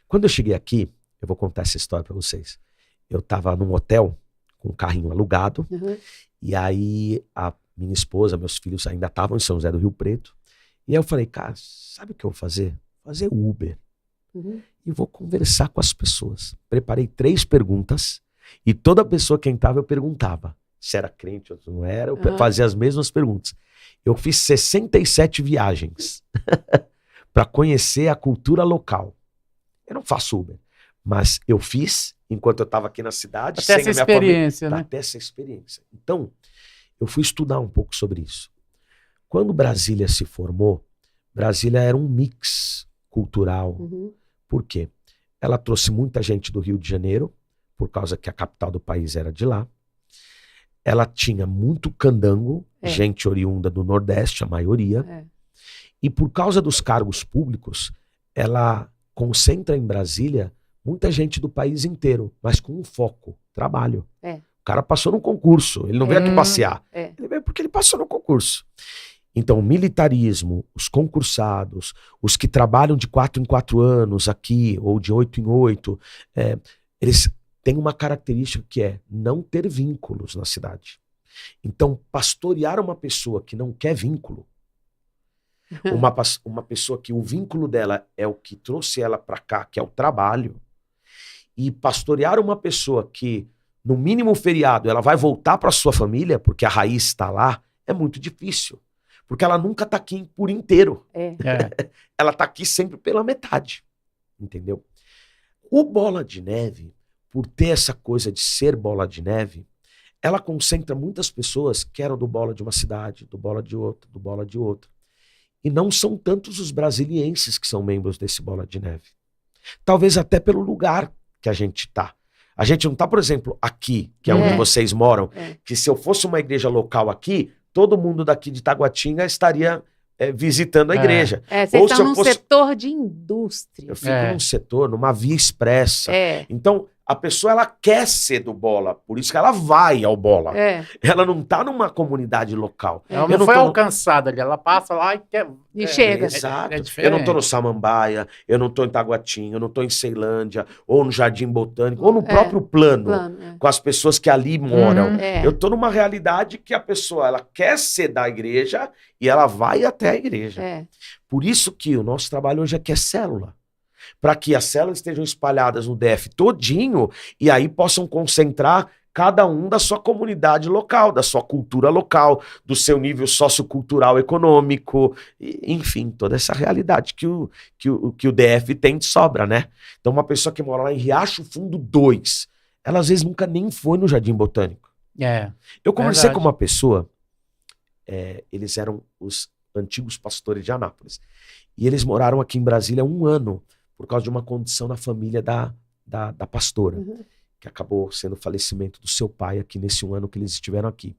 Quando eu cheguei aqui, eu vou contar essa história para vocês. Eu estava num hotel com um carrinho alugado, e aí a minha esposa, meus filhos ainda estavam em São José do Rio Preto, e aí eu falei, cara, sabe o que eu vou fazer? Fazer Uber. E vou conversar com as pessoas. Preparei 3 perguntas, e toda pessoa que entrava eu perguntava se era crente ou não era, eu fazia as mesmas perguntas. Eu fiz 67 viagens para conhecer a cultura local. Eu não faço Uber, mas eu fiz enquanto eu estava aqui na cidade. Até essa experiência, né? Até essa experiência. Então, eu fui estudar um pouco sobre isso. Quando Brasília se formou, Brasília era um mix cultural. Por quê? Ela trouxe muita gente do Rio de Janeiro, por causa que a capital do país era de lá. Ela tinha muito candango, gente oriunda do Nordeste, a maioria. E por causa dos cargos públicos, ela concentra em Brasília muita gente do país inteiro, mas com um foco, trabalho. O cara passou no concurso, ele não veio aqui passear. Ele veio porque ele passou no concurso. Então, o militarismo, os concursados, os que trabalham de 4 em 4 anos aqui, ou de 8 em 8, eles têm uma característica que é não ter vínculos na cidade. Então, pastorear uma pessoa que não quer vínculo, uma pessoa que o vínculo dela é o que trouxe ela para cá, que é o trabalho, e pastorear uma pessoa que, no mínimo feriado, ela vai voltar para sua família, porque a raiz está lá, é muito difícil. Porque ela nunca está aqui por inteiro. Ela está aqui sempre pela metade. Entendeu? O Bola de Neve por ter essa coisa de ser bola de neve, ela concentra muitas pessoas que eram do bola de uma cidade, do bola de outra, do bola de outra. E não são tantos os brasilienses que são membros desse bola de neve. Talvez até pelo lugar que a gente está. A gente não está, por exemplo, aqui, que é onde vocês moram, que se eu fosse uma igreja local aqui, todo mundo daqui de Taguatinga estaria visitando a igreja. Vocês estão num setor de indústria. Eu fico num setor, numa via expressa. Então, a pessoa, ela quer ser do bola, por isso que ela vai ao bola. Ela não está numa comunidade local. Ela não foi alcançada ali, ela passa lá e quer... E chega. Exato. Eu não estou no Samambaia, eu não estou em Taguatinga, eu não estou em Ceilândia, ou no Jardim Botânico, ou no próprio plano com as pessoas que ali moram. Eu estou numa realidade que a pessoa, ela quer ser da igreja e ela vai até a igreja. Por isso que o nosso trabalho hoje aqui é célula. Para que as células estejam espalhadas no DF todinho e aí possam concentrar cada um da sua comunidade local, da sua cultura local, do seu nível sociocultural econômico, enfim, toda essa realidade que o DF tem de sobra, né? Então uma pessoa que mora lá em Riacho Fundo 2, ela às vezes nunca nem foi no Jardim Botânico. Eu conversei com uma pessoa, eles eram os antigos pastores de Anápolis, e eles moraram aqui em Brasília há 1 ano, por causa de uma condição na família da pastora, que acabou sendo o falecimento do seu pai aqui nesse 1 ano que eles estiveram aqui.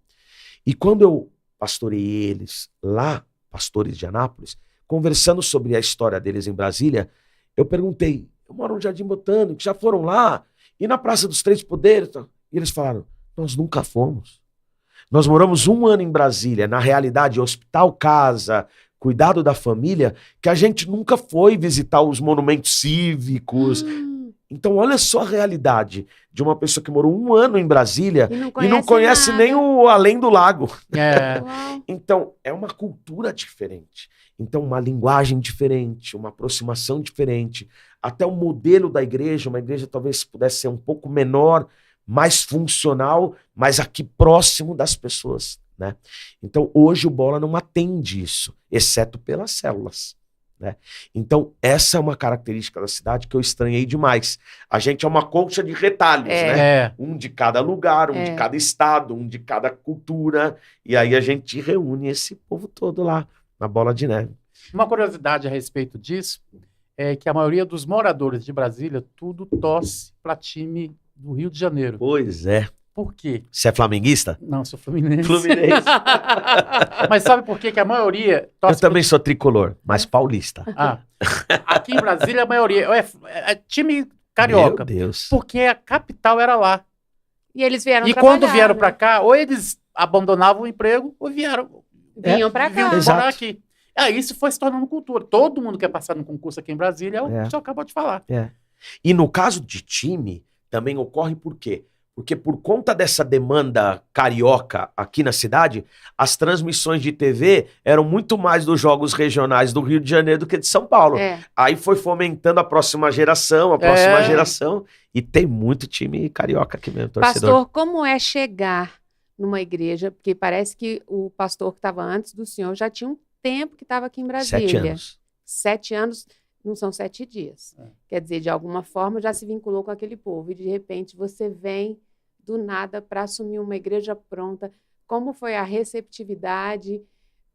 E quando eu pastorei eles lá, pastores de Anápolis, conversando sobre a história deles em Brasília, eu perguntei, eu moro no Jardim Botânico, já foram lá? E na Praça dos Três Poderes? E eles falaram, nós nunca fomos. Nós moramos 1 ano em Brasília, na realidade, hospital, casa, cuidado da família, que a gente nunca foi visitar os monumentos cívicos. Então, olha só a realidade de uma pessoa que morou 1 ano em Brasília e não conhece nem o além do lago. Então, é uma cultura diferente. Então, uma linguagem diferente, uma aproximação diferente. Até o modelo da igreja, uma igreja talvez pudesse ser um pouco menor, mais funcional, mas aqui próximo das pessoas. Né? Então, hoje o bola não atende isso, exceto pelas células. Né? Então, essa é uma característica da cidade que eu estranhei demais. A gente é uma colcha de retalhos, né? Um de cada lugar, um de cada estado, um de cada cultura, e aí a gente reúne esse povo todo lá, na bola de neve. Uma curiosidade a respeito disso é que a maioria dos moradores de Brasília tudo torce para time do Rio de Janeiro. Pois é. Por quê? Você é flamenguista? Não, sou fluminense. Fluminense. Mas sabe por quê que a maioria... Eu também sou tricolor, mas paulista. Aqui em Brasília a maioria é time carioca. Meu Deus. Porque a capital era lá. E eles vieram E quando vieram para cá, ou eles abandonavam o emprego, ou vinham para cá. Morar aqui. Isso foi se tornando cultura. Todo mundo quer passar no concurso aqui em Brasília, é o que o senhor acabou de falar. E no caso de time, também ocorre por quê? Porque por conta dessa demanda carioca aqui na cidade, as transmissões de TV eram muito mais dos jogos regionais do Rio de Janeiro do que de São Paulo. Aí foi fomentando a próxima geração, e tem muito time carioca aqui mesmo, torcedor. Pastor, como é chegar numa igreja? Porque parece que o pastor que estava antes do senhor já tinha um tempo que estava aqui em Brasília. 7 anos. 7 anos... Não são 7 dias. Quer dizer, de alguma forma já se vinculou com aquele povo. E de repente você vem do nada para assumir uma igreja pronta. Como foi a receptividade,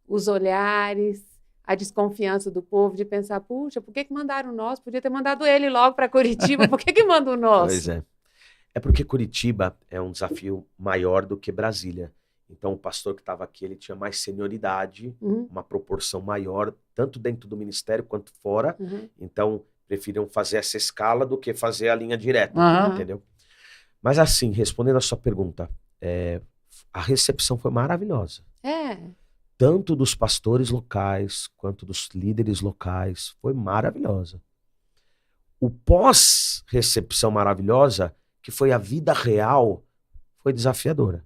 os olhares, a desconfiança do povo de pensar, puxa, por que mandaram nós? Podia ter mandado ele logo para Curitiba. Por que manda o nosso? Pois é. É porque Curitiba é um desafio maior do que Brasília. Então, o pastor que estava aqui, ele tinha mais senioridade, uma proporção maior, tanto dentro do ministério quanto fora. Então, preferiram fazer essa escala do que fazer a linha direta, entendeu? Mas assim, respondendo a sua pergunta, a recepção foi maravilhosa. Tanto dos pastores locais, quanto dos líderes locais, foi maravilhosa. O pós-recepção maravilhosa, que foi a vida real, foi desafiadora.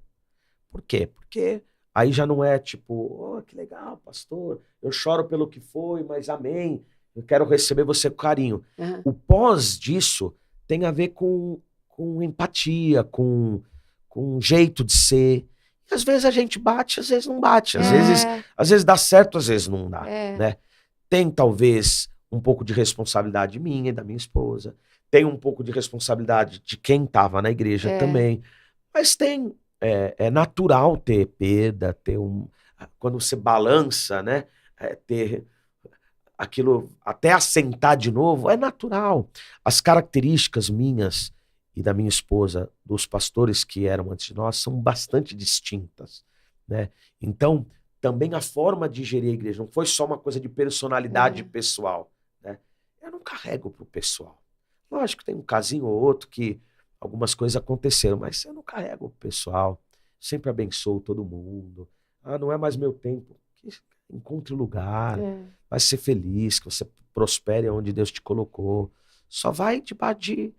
Por quê? Porque aí já não é tipo, que legal, pastor, eu choro pelo que foi, mas amém, eu quero receber você com carinho. O pós disso tem a ver com empatia, com jeito de ser. E às vezes a gente bate, às vezes não bate. Às vezes dá certo, às vezes não dá. Né? Tem talvez um pouco de responsabilidade minha e da minha esposa. tem um pouco de responsabilidade de quem estava na igreja também. Mas é natural ter perda, quando você balança, né? Ter aquilo, até assentar de novo, é natural. As características minhas e da minha esposa, dos pastores que eram antes de nós, são bastante distintas, né? Então, também a forma de gerir a igreja não foi só uma coisa de personalidade pessoal, né? Eu não carrego pro pessoal. Lógico que tem um casinho ou outro que algumas coisas aconteceram, mas eu não carrego o pessoal. Sempre abençoo todo mundo. Não é mais meu tempo. Encontre lugar, vai ser feliz, que você prospere onde Deus te colocou. Só vai debaixo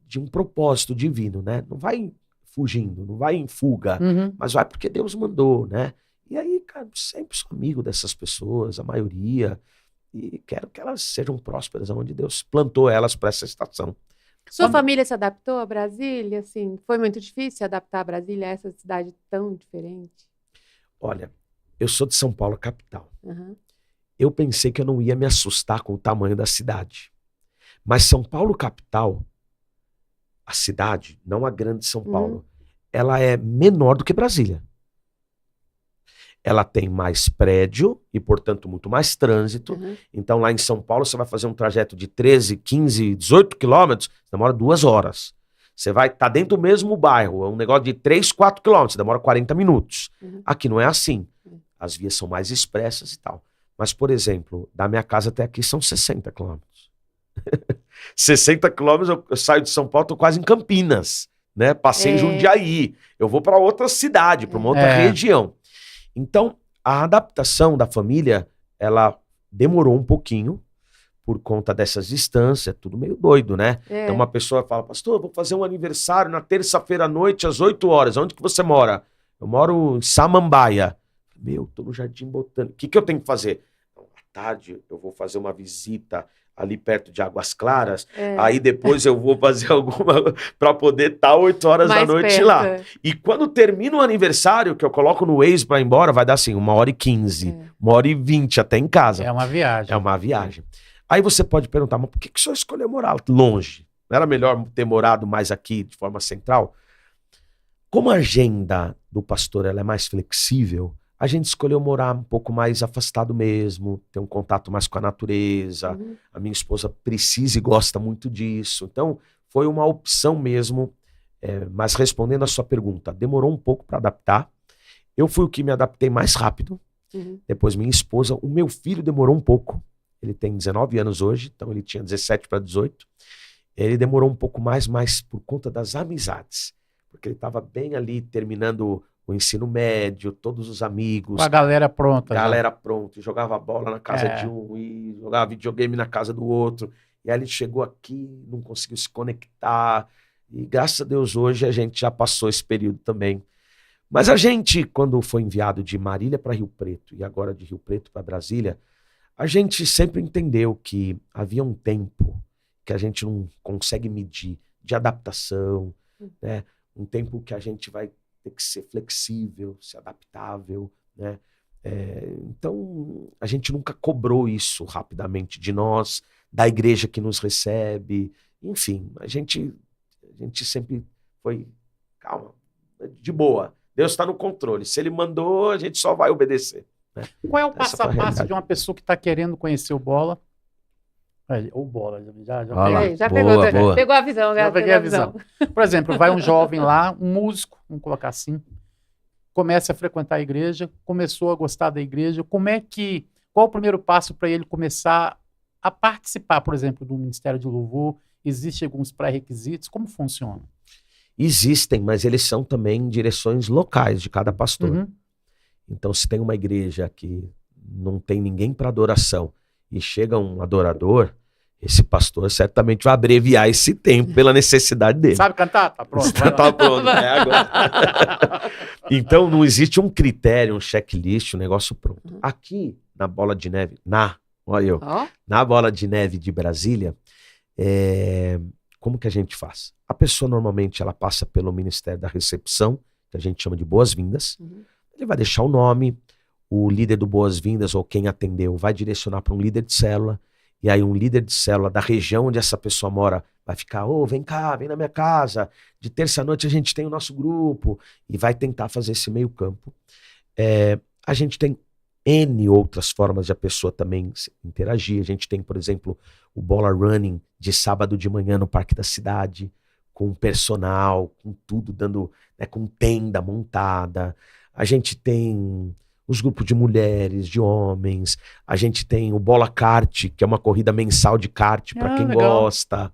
de um propósito divino, né? Não vai fugindo, não vai em fuga, mas vai porque Deus mandou, né? E aí, cara, sempre sou amigo dessas pessoas, a maioria, e quero que elas sejam prósperas onde Deus plantou elas para essa estação. Sua família se adaptou a Brasília? Assim, foi muito difícil se adaptar a Brasília, a essa cidade tão diferente? Olha, eu sou de São Paulo, capital. Eu pensei que eu não ia me assustar com o tamanho da cidade. Mas São Paulo, capital, a cidade, não a grande São Paulo, ela é menor do que Brasília. Ela tem mais prédio e, portanto, muito mais trânsito. Então, lá em São Paulo, você vai fazer um trajeto de 13, 15, 18 quilômetros, demora 2 horas. Você vai estar dentro do mesmo bairro, é um negócio de 3, 4 quilômetros, demora 40 minutos. Aqui não é assim. As vias são mais expressas e tal. Mas, por exemplo, da minha casa até aqui são 60 quilômetros. 60 quilômetros, eu saio de São Paulo, estou quase em Campinas, né? Passei em Jundiaí. Eu vou para outra cidade, para uma outra região. Então, a adaptação da família, ela demorou um pouquinho por conta dessas distâncias, é tudo meio doido, né? Então, uma pessoa fala, pastor, eu vou fazer um aniversário na terça-feira à noite, às 8 horas. Onde que você mora? Eu moro em Samambaia. Meu, tô no Jardim Botânico. O que eu tenho que fazer? À tarde, eu vou fazer uma visita ali perto de Águas Claras, aí depois eu vou fazer alguma para poder estar 8 horas da noite lá. E quando termina o aniversário, que eu coloco no Waze para ir embora, vai dar assim, 1h15, 1h20 até em casa. É uma viagem. É uma viagem. Aí você pode perguntar, mas por que o senhor escolheu morar longe? Não era melhor ter morado mais aqui, de forma central? Como a agenda do pastor ela é mais flexível, a gente escolheu morar um pouco mais afastado mesmo, ter um contato mais com a natureza. A minha esposa precisa e gosta muito disso. Então, foi uma opção mesmo. Mas respondendo a sua pergunta, demorou um pouco para adaptar. Eu fui o que me adaptei mais rápido. Depois minha esposa. O meu filho demorou um pouco. Ele tem 19 anos hoje, então ele tinha 17 para 18. Ele demorou um pouco mais, mas por conta das amizades. Porque ele estava bem ali, terminando o ensino médio, todos os amigos. Com a galera pronta. Galera pronta. Jogava bola na casa de um e jogava videogame na casa do outro. E aí ele chegou aqui, não conseguiu se conectar. E graças a Deus hoje a gente já passou esse período também. Mas a gente, quando foi enviado de Marília para Rio Preto e agora de Rio Preto para Brasília, a gente sempre entendeu que havia um tempo que a gente não consegue medir de adaptação, né? Um tempo que a gente vai ter que ser flexível, ser adaptável, né? Então, a gente nunca cobrou isso rapidamente de nós, da igreja que nos recebe, enfim, a gente sempre foi, calma, de boa, Deus está no controle, se ele mandou, a gente só vai obedecer. Né? Qual é o passo a passo de uma pessoa que está querendo conhecer o Bola? Ou Bola, já pegou a visão. Já peguei a visão. Por exemplo, vai um jovem lá, um músico, vamos colocar assim, começa a frequentar a igreja, começou a gostar da igreja, qual o primeiro passo para ele começar a participar, por exemplo, do Ministério de Louvor? Existem alguns pré-requisitos? Como funciona? Existem, mas eles são também direções locais de cada pastor. Então, se tem uma igreja que não tem ninguém para adoração e chega um adorador, esse pastor certamente vai abreviar esse tempo pela necessidade dele. Sabe cantar? Tá pronto. Tá pronto, agora. Então, não existe um critério, um checklist, um negócio pronto. Aqui, na Bola de Neve, na Bola de Neve de Brasília, como que a gente faz? A pessoa, normalmente, ela passa pelo Ministério da Recepção, que a gente chama de boas-vindas. Ele vai deixar o nome, o líder do Boas-Vindas ou quem atendeu vai direcionar para um líder de célula, e aí um líder de célula da região onde essa pessoa mora vai ficar, vem cá, vem na minha casa, de terça à noite a gente tem o nosso grupo, e vai tentar fazer esse meio campo. A gente tem N outras formas de a pessoa também interagir. A gente tem, por exemplo, o Bola Running de sábado de manhã no Parque da Cidade, com personal, com tudo dando, né, com tenda montada. A gente tem os grupos de mulheres, de homens. A gente tem o Bola Kart, que é uma corrida mensal de kart para quem legal. gosta.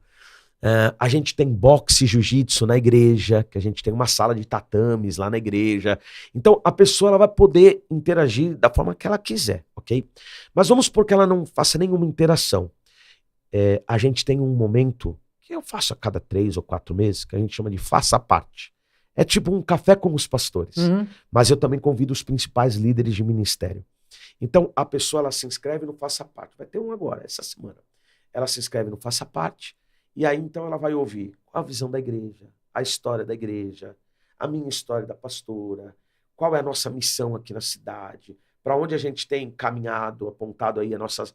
A gente tem boxe e jiu-jitsu na igreja, que a gente tem uma sala de tatames lá na igreja. Então, a pessoa ela vai poder interagir da forma que ela quiser, ok? Mas vamos supor que ela não faça nenhuma interação. A gente tem um momento, que eu faço a cada 3 ou 4 meses, que a gente chama de Faça Parte. É tipo um café com os pastores. Mas eu também convido os principais líderes de ministério. Então, a pessoa ela se inscreve no Faça Parte. Vai ter um agora, essa semana. Ela se inscreve no Faça Parte. E aí, então, ela vai ouvir a visão da igreja, a história da igreja, a minha história da pastora, qual é a nossa missão aqui na cidade, para onde a gente tem caminhado, apontado aí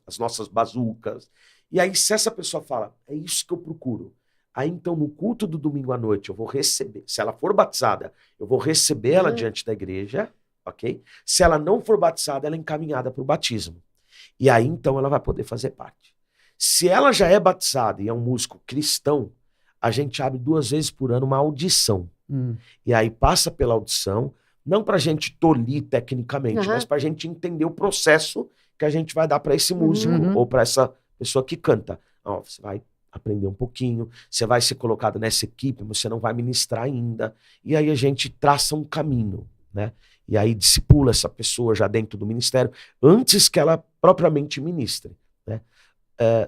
as nossas bazucas. E aí, se essa pessoa fala, é isso que eu procuro, aí, então, no culto do domingo à noite, eu vou receber, se ela for batizada, eu vou receber ela diante da igreja, ok? Se ela não for batizada, ela é encaminhada para o batismo. E aí, então, ela vai poder fazer parte. Se ela já é batizada e é um músico cristão, a gente abre 2 vezes por ano uma audição. E aí passa pela audição, não para a gente tolir tecnicamente, mas para a gente entender o processo que a gente vai dar para esse músico ou para essa pessoa que canta. Você vai aprender um pouquinho, você vai ser colocado nessa equipe, mas você não vai ministrar ainda. E aí a gente traça um caminho, né? E aí discipula essa pessoa já dentro do ministério, antes que ela propriamente ministre, né?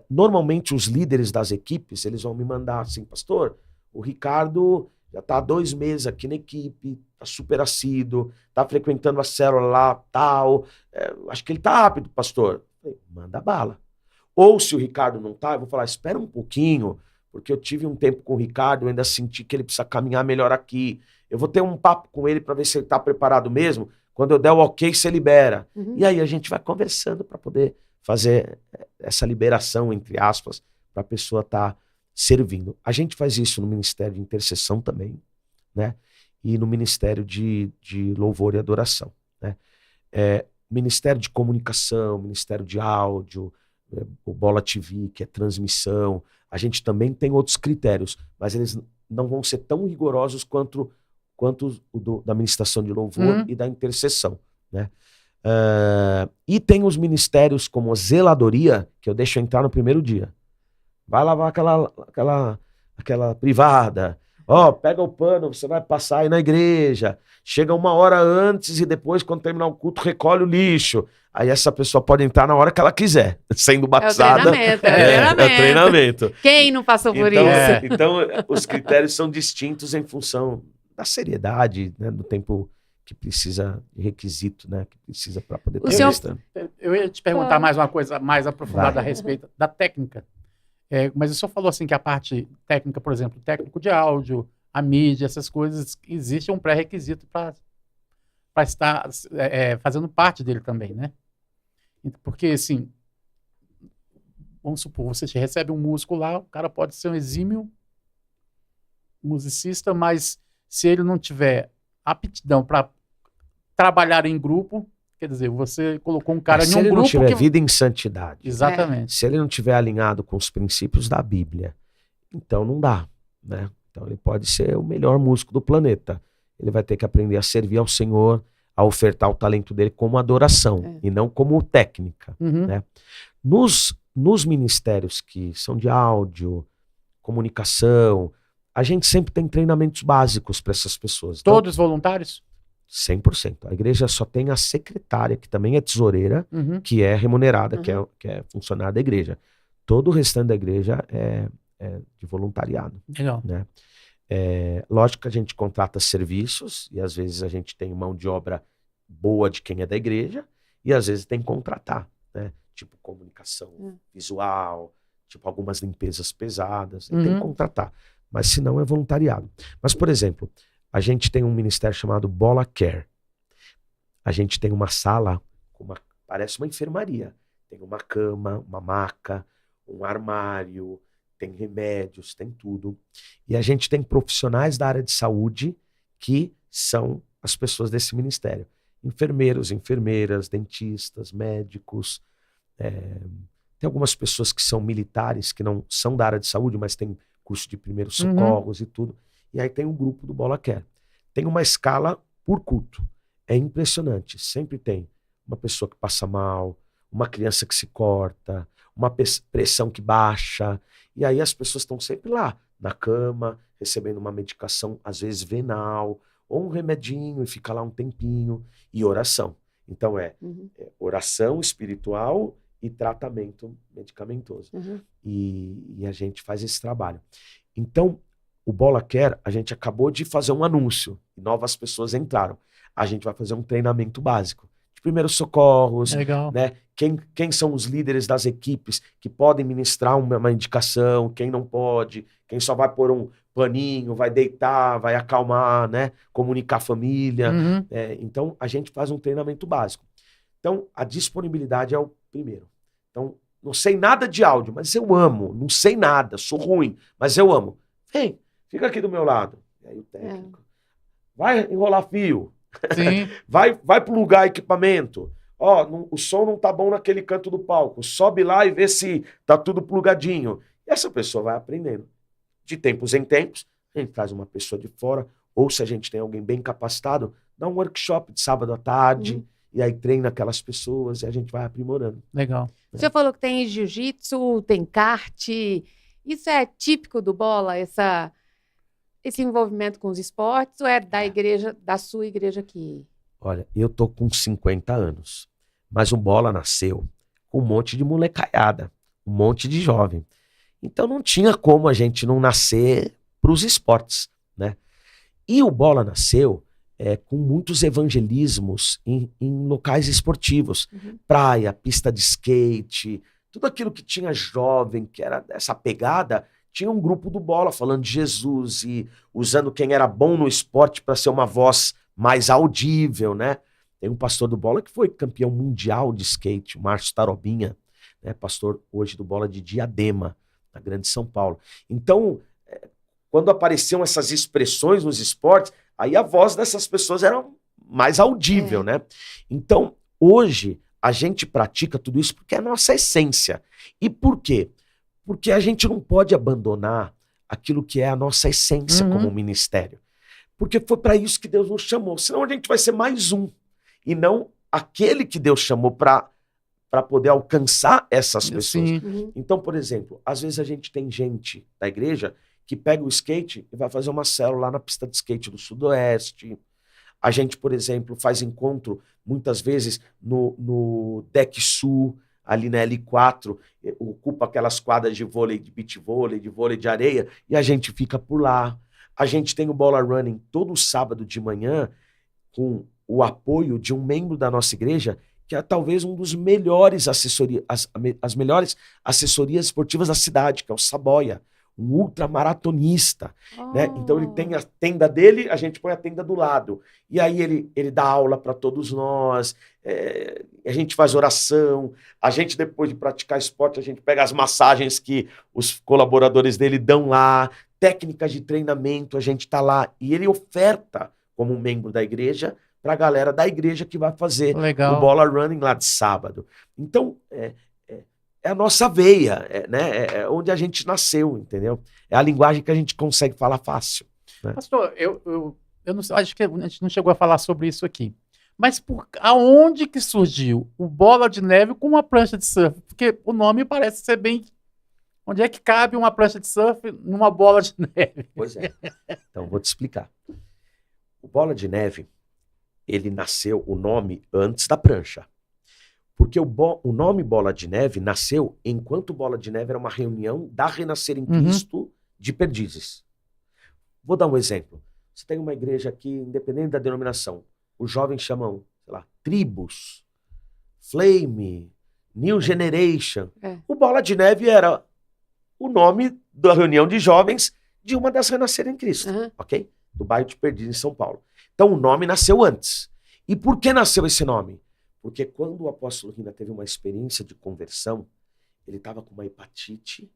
Normalmente os líderes das equipes, eles vão me mandar assim, pastor, o Ricardo já está há 2 meses aqui na equipe, está super assíduo, está frequentando a célula lá, tal, acho que ele está rápido, pastor. Manda bala. Ou se o Ricardo não está, eu vou falar, espera um pouquinho, porque eu tive um tempo com o Ricardo, eu ainda senti que ele precisa caminhar melhor aqui. Eu vou ter um papo com ele para ver se ele está preparado mesmo. Quando eu der o ok, você libera. E aí a gente vai conversando para poder fazer essa liberação, entre aspas, para a pessoa estar servindo. A gente faz isso no Ministério de Intercessão também, né? E no Ministério de Louvor e Adoração, né? Ministério de Comunicação, Ministério de Áudio, o Bola TV, que é transmissão. A gente também tem outros critérios, mas eles não vão ser tão rigorosos quanto o da ministração de louvor e da intercessão, né? E tem os ministérios como zeladoria, que eu deixo entrar no primeiro dia. Vai lavar aquela privada. Pega o pano, você vai passar aí na igreja. Chega 1 hora antes e depois, quando terminar o culto, recolhe o lixo. Aí essa pessoa pode entrar na hora que ela quiser, sendo batizada. É o treinamento. Quem não passou por isso? Então, os critérios são distintos em função da seriedade, né, do tempo que precisa de requisito, né, que precisa para poder ter senhor... Eu ia te perguntar mais uma coisa mais aprofundada a respeito da técnica. Mas o senhor falou assim que a parte técnica, por exemplo, técnico de áudio, a mídia, essas coisas, existe um pré-requisito para estar fazendo parte dele também, né? Porque, assim, vamos supor, você recebe um músico lá, o cara pode ser um exímio musicista, mas se ele não tiver aptidão para trabalhar em grupo, quer dizer, você colocou um cara em um grupo... Se ele não tiver vida em santidade. Exatamente. Se ele não tiver alinhado com os princípios da Bíblia, então não dá, né? Então ele pode ser o melhor músico do planeta. Ele vai ter que aprender a servir ao Senhor, a ofertar o talento dele como adoração e não como técnica, né? Nos ministérios que são de áudio, comunicação, a gente sempre tem treinamentos básicos para essas pessoas. Então, todos voluntários? 100%. A igreja só tem a secretária, que também é tesoureira, que é remunerada, que é funcionária da igreja. Todo o restante da igreja é de voluntariado. Legal. Né? Lógico que a gente contrata serviços, e às vezes a gente tem mão de obra boa de quem é da igreja, e às vezes tem que contratar, né? Tipo comunicação visual, tipo algumas limpezas pesadas, tem que contratar. Mas se não, é voluntariado. Mas, por exemplo, a gente tem um ministério chamado Bola Care. A gente tem uma sala, parece uma enfermaria. Tem uma cama, uma maca, um armário, tem remédios, tem tudo. E a gente tem profissionais da área de saúde que são as pessoas desse ministério. Enfermeiros, enfermeiras, dentistas, médicos. Tem algumas pessoas que são militares, que não são da área de saúde, mas têm curso de primeiros socorros e tudo. E aí tem um grupo do Bola Care. Tem uma escala por culto. É impressionante. Sempre tem uma pessoa que passa mal, uma criança que se corta, uma pressão que baixa. E aí as pessoas estão sempre lá, na cama, recebendo uma medicação, às vezes venal, ou um remedinho, e fica lá um tempinho. E oração. Então é oração espiritual e tratamento medicamentoso. E a gente faz esse trabalho. Então, o Bola Care, a gente acabou de fazer um anúncio, e novas pessoas entraram. A gente vai fazer um treinamento básico de primeiros socorros, Legal. né? Quem são os líderes das equipes que podem ministrar uma indicação, quem não pode, quem só vai pôr um paninho, vai deitar, vai acalmar, né? Comunicar a família. Então, a gente faz um treinamento básico. Então, a disponibilidade é o primeiro. Então, não sei nada de áudio, mas eu amo. Não sei nada, sou ruim, mas eu amo. Vem, fica aqui do meu lado. E aí o técnico. Vai enrolar fio. Sim. vai pro lugar equipamento. O som não tá bom naquele canto do palco. Sobe lá e vê se tá tudo plugadinho. E essa pessoa vai aprendendo. De tempos em tempos, a gente traz uma pessoa de fora, ou se a gente tem alguém bem capacitado, dá um workshop de sábado à tarde, e aí treina aquelas pessoas e a gente vai aprimorando. Legal. O senhor falou que tem jiu-jitsu, tem kart. Isso é típico do Bola, esse envolvimento com os esportes, ou é da igreja, da sua igreja aqui? Olha, eu tô com 50 anos, mas o Bola nasceu com um monte de molecaiada, um monte de jovem. Então não tinha como a gente não nascer para os esportes, né? E o Bola nasceu com muitos evangelismos em locais esportivos. Praia, pista de skate, tudo aquilo que tinha jovem, que era dessa pegada, tinha um grupo do Bola falando de Jesus e usando quem era bom no esporte para ser uma voz mais audível, né? Tem um pastor do Bola que foi campeão mundial de skate, o Márcio Tarobinha, né? Pastor hoje do Bola de Diadema, na Grande São Paulo. Então, quando apareciam essas expressões nos esportes, aí a voz dessas pessoas era mais audível, né? Então, hoje, a gente pratica tudo isso porque é a nossa essência. E por quê? Porque a gente não pode abandonar aquilo que é a nossa essência como ministério. Porque foi para isso que Deus nos chamou. Senão a gente vai ser mais um. E não aquele que Deus chamou para poder alcançar essas pessoas. Então, por exemplo, às vezes a gente tem gente da igreja que pega o skate e vai fazer uma célula lá na pista de skate do Sudoeste. A gente, por exemplo, faz encontro muitas vezes no Deck Sul, ali na L4, ocupa aquelas quadras de vôlei, de beach vôlei, de vôlei de areia, e a gente fica por lá. A gente tem o Bola Running todo sábado de manhã, com o apoio de um membro da nossa igreja, que é talvez um dos melhores as melhores assessorias esportivas da cidade, que é o Saboia, um ultramaratonista, né? Então ele tem a tenda dele, a gente põe a tenda do lado. E aí ele dá aula para todos nós, a gente faz oração, a gente, depois de praticar esporte, a gente pega as massagens que os colaboradores dele dão lá, técnicas de treinamento, a gente está lá. E ele oferta, como um membro da igreja, para a galera da igreja que vai fazer o Bola Running lá de sábado. Então, é a nossa veia, né? É onde a gente nasceu, entendeu? É a linguagem que a gente consegue falar fácil. Né? Pastor, eu não sei, acho que a gente não chegou a falar sobre isso aqui. Mas aonde que surgiu o Bola de Neve com uma prancha de surf? Porque o nome parece ser bem... Onde é que cabe uma prancha de surf numa bola de neve? Pois é. Então, vou te explicar. O Bola de Neve, ele nasceu, o nome, antes da prancha. Porque o nome Bola de Neve nasceu enquanto Bola de Neve era uma reunião da Renascer em Cristo de Perdizes. Vou dar um exemplo. Você tem uma igreja aqui, independente da denominação, os jovens chamam, sei lá, Tribos, Flame, New Generation. O Bola de Neve era o nome da reunião de jovens de uma das Renascer em Cristo, ok? Do bairro de Perdizes, em São Paulo. Então o nome nasceu antes. E por que nasceu esse nome? Porque quando o apóstolo Rina teve uma experiência de conversão, ele estava com uma hepatite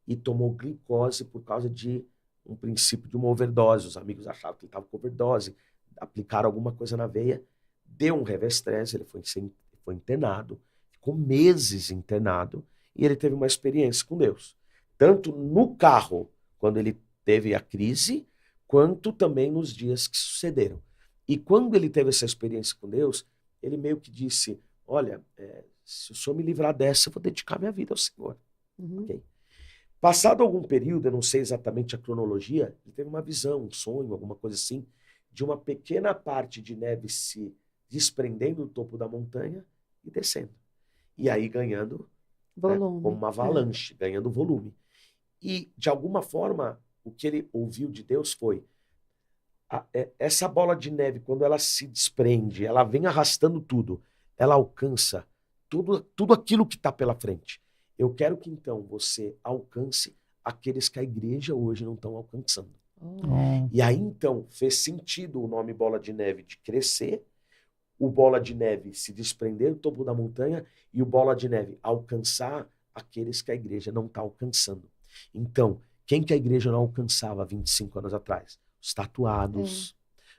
e tomou glicose por causa de um princípio de uma overdose. Os amigos achavam que ele estava com overdose, aplicaram alguma coisa na veia, deu um revestrese, ele foi internado, ficou meses internado, e ele teve uma experiência com Deus. Tanto no carro, quando ele teve a crise, quanto também nos dias que sucederam. E quando ele teve essa experiência com Deus, ele meio que disse, olha, se o Senhor me livrar dessa, eu vou dedicar minha vida ao Senhor. Okay? Passado algum período, eu não sei exatamente a cronologia, ele teve uma visão, um sonho, alguma coisa assim, de uma pequena parte de neve se desprendendo do topo da montanha e descendo. E aí ganhando volume, como uma avalanche, ganhando volume. E, de alguma forma, o que ele ouviu de Deus foi, essa bola de neve, quando ela se desprende, ela vem arrastando tudo, ela alcança tudo aquilo que está pela frente. Eu quero que, então, você alcance aqueles que a igreja hoje não estão alcançando. E aí, então, fez sentido o nome Bola de Neve de crescer, o Bola de Neve se desprender do topo da montanha e o Bola de Neve alcançar aqueles que a igreja não está alcançando. Então, quem que a igreja não alcançava 25 anos atrás? Os tatuados,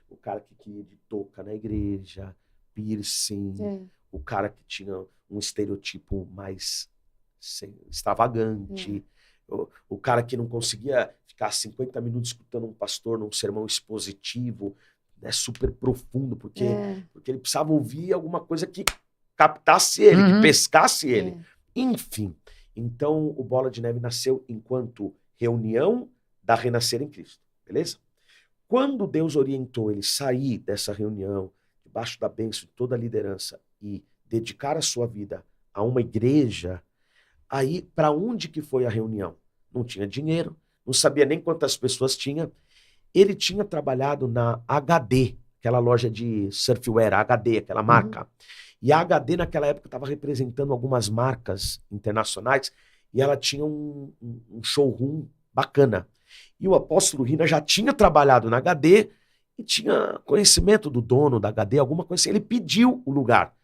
o cara que queria de touca na igreja, piercing, o cara que tinha um estereotipo mais extravagante, o cara que não conseguia ficar 50 minutos escutando um pastor num sermão expositivo, né, super profundo, porque ele precisava ouvir alguma coisa que captasse ele, que pescasse ele. Enfim, então o Bola de Neve nasceu enquanto reunião da Renascer em Cristo, beleza? Quando Deus orientou ele sair dessa reunião, debaixo da bênção de toda a liderança, e dedicar a sua vida a uma igreja, aí para onde que foi a reunião? Não tinha dinheiro, não sabia nem quantas pessoas tinha. Ele tinha trabalhado na HD, aquela loja de surfwear, a HD, aquela marca. E a HD naquela época estava representando algumas marcas internacionais e ela tinha um showroom bacana. E o apóstolo Rina já tinha trabalhado na HD e tinha conhecimento do dono da HD, alguma coisa assim. Ele pediu o lugar.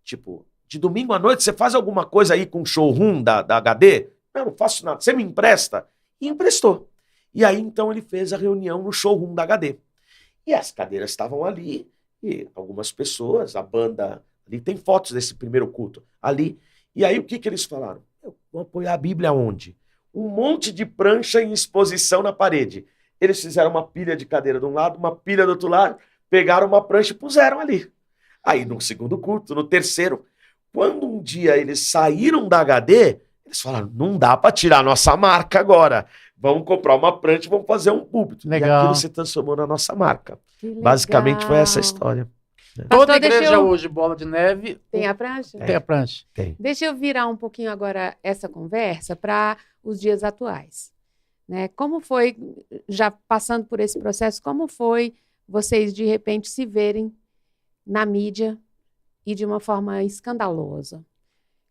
Tipo, de domingo à noite você faz alguma coisa aí com o showroom da HD? Não faço nada. Você me empresta? E emprestou. E aí, então, ele fez a reunião no showroom da HD. E as cadeiras estavam ali, e algumas pessoas, a banda ali, tem fotos desse primeiro culto ali. E aí, o que eles falaram? Eu vou apoiar a Bíblia onde? Um monte de prancha em exposição na parede. Eles fizeram uma pilha de cadeira de um lado, uma pilha do outro lado, pegaram uma prancha e puseram ali. Aí, no segundo culto, no terceiro, quando um dia eles saíram da HD, eles falaram, não dá para tirar a nossa marca agora. Vamos comprar uma prancha e vamos fazer um púlpito. Legal. E aquilo se transformou na nossa marca. Basicamente foi essa a história. Toda igreja hoje, Bola de Neve... Tem a prancha? Tem a prancha. Tem. Deixa eu virar um pouquinho agora essa conversa para os dias atuais. Né? Como foi, já passando por esse processo, como foi vocês de repente se verem na mídia e de uma forma escandalosa?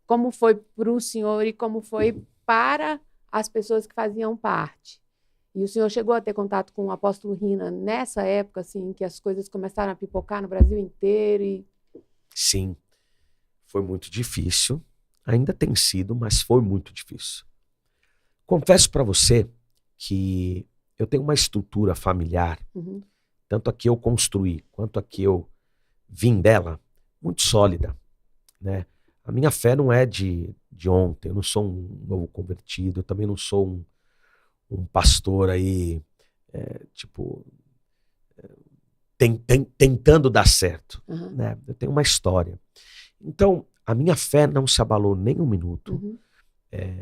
Como foi para o senhor e como foi para as pessoas que faziam parte? E o senhor chegou a ter contato com o apóstolo Rina nessa época, assim, que as coisas começaram a pipocar no Brasil inteiro? Sim, foi muito difícil. Ainda tem sido, mas foi muito difícil. Confesso para você que eu tenho uma estrutura familiar, tanto a que eu construí, quanto a que eu vim dela, muito sólida, né? A minha fé não é de ontem, eu não sou um novo convertido, eu também não sou um pastor aí, tentando dar certo, né? Eu tenho uma história. Então, a minha fé não se abalou nem um minuto,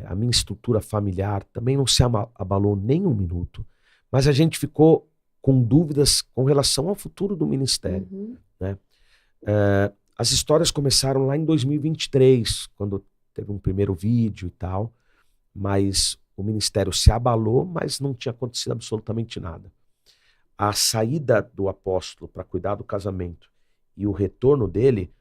a minha estrutura familiar também não se abalou nem um minuto, mas a gente ficou com dúvidas com relação ao futuro do ministério, né? As histórias começaram lá em 2023, quando teve um primeiro vídeo e tal, mas o ministério se abalou, mas não tinha acontecido absolutamente nada. A saída do apóstolo para cuidar do casamento e o retorno dele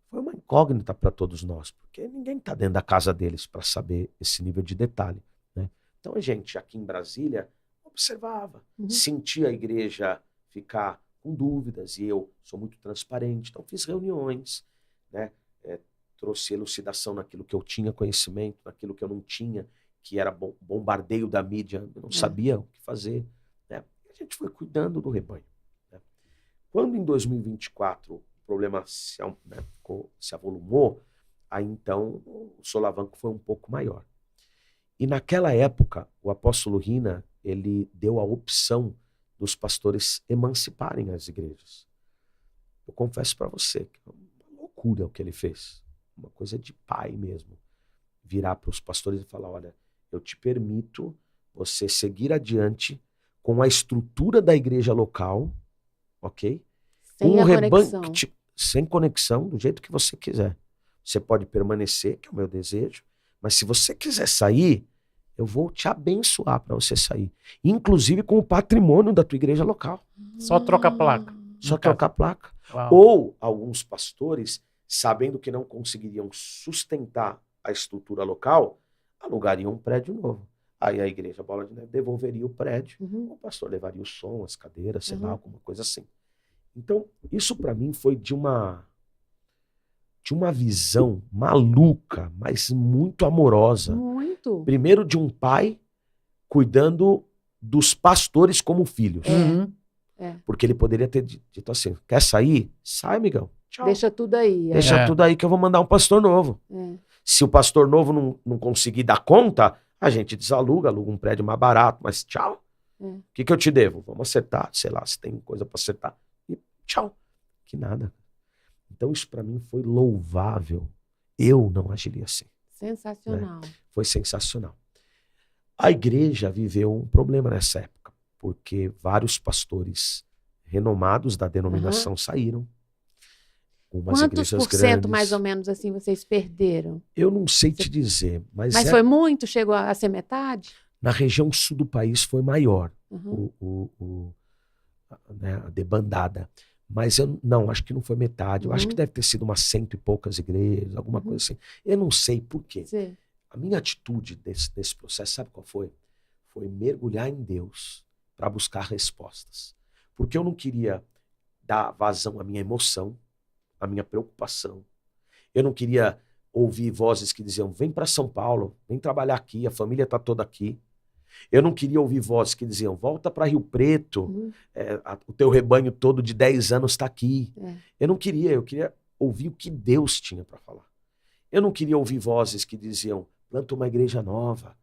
foi uma incógnita para todos nós, porque ninguém está dentro da casa deles para saber esse nível de detalhe, né? Então a gente aqui em Brasília observava, sentia a igreja ficar com dúvidas, e eu sou muito transparente, então fiz reuniões, né? Trouxe elucidação naquilo que eu tinha conhecimento, naquilo que eu não tinha, que era bombardeio da mídia, eu não sabia o que fazer, né? A gente foi cuidando do rebanho, né? Quando em 2024 o problema se avolumou, aí então o solavanco foi um pouco maior. E naquela época, o apóstolo Rina, ele deu a opção dos pastores emanciparem as igrejas. Eu confesso para você que é uma loucura o que ele fez. Uma coisa de pai mesmo. Virar para os pastores e falar, olha, eu te permito você seguir adiante com a estrutura da igreja local, ok? Sem a conexão. Sem conexão, do jeito que você quiser. Você pode permanecer, que é o meu desejo, mas se você quiser sair, eu vou te abençoar para você sair. Inclusive com o patrimônio da tua igreja local. Só troca a placa. Só trocar a placa. Uau. Ou alguns pastores, sabendo que não conseguiriam sustentar a estrutura local, alugariam um prédio novo. Aí a igreja Bola de Neve devolveria o prédio, o pastor levaria o som, as cadeiras, sei lá, alguma coisa assim. Então, isso para mim foi de uma visão maluca, mas muito amorosa. Muito. Primeiro de um pai cuidando dos pastores como filhos. Porque ele poderia ter dito assim, quer sair? Sai, amigão. Tchau. Deixa tudo aí. Deixa tudo aí que eu vou mandar um pastor novo. Se o pastor novo não conseguir dar conta, a gente aluga um prédio mais barato, mas tchau. O que eu te devo? Vamos acertar, sei lá, se tem coisa para acertar. E tchau. Que nada. Então isso para mim foi louvável. Eu não agiria assim. Sensacional. Né? Foi sensacional. A igreja viveu um problema nessa época, porque vários pastores renomados da denominação saíram. Quantos por cento, mais ou menos, assim, vocês perderam? Eu não sei te dizer. Mas foi muito? Chegou a ser metade? Na região sul do país foi maior a debandada. Mas eu não, acho que não foi metade. Eu acho que deve ter sido umas 100 e poucas igrejas, alguma coisa assim. Eu não sei por quê. Sim. A minha atitude desse processo, sabe qual foi? Foi mergulhar em Deus para buscar respostas. Porque eu não queria dar vazão à minha emoção, à minha preocupação. Eu não queria ouvir vozes que diziam, vem para São Paulo, vem trabalhar aqui, a família está toda aqui. Eu não queria ouvir vozes que diziam, volta para Rio Preto, o teu rebanho todo de 10 anos está aqui. Eu não queria, eu queria ouvir o que Deus tinha para falar. Eu não queria ouvir vozes que diziam, planta uma igreja nova,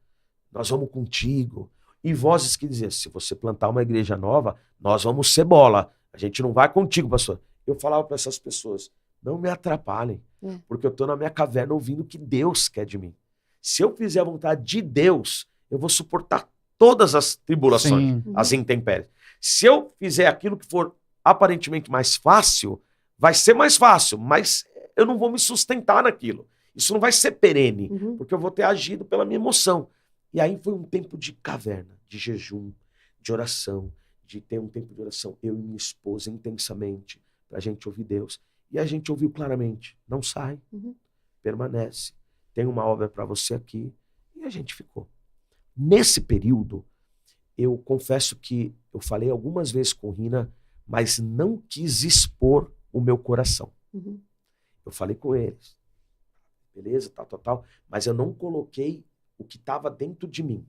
nós vamos contigo. E vozes que diziam, se você plantar uma igreja nova, nós vamos ser bola, a gente não vai contigo, pastor. Eu falava para essas pessoas, não me atrapalhem, porque eu estou na minha caverna ouvindo o que Deus quer de mim. Se eu fizer a vontade de Deus, eu vou suportar todas as tribulações, as intempéries. Se eu fizer aquilo que for aparentemente mais fácil, vai ser mais fácil, mas eu não vou me sustentar naquilo. Isso não vai ser perene, porque eu vou ter agido pela minha emoção. E aí foi um tempo de caverna, de jejum, de oração, de ter um tempo de oração, eu e minha esposa, intensamente, para a gente ouvir Deus. E a gente ouviu claramente, não sai, permanece, tem uma obra para você aqui. E a gente ficou. Nesse período, eu confesso que eu falei algumas vezes com Rina, mas não quis expor o meu coração. Eu falei com eles, beleza, tal, mas eu não coloquei o que estava dentro de mim.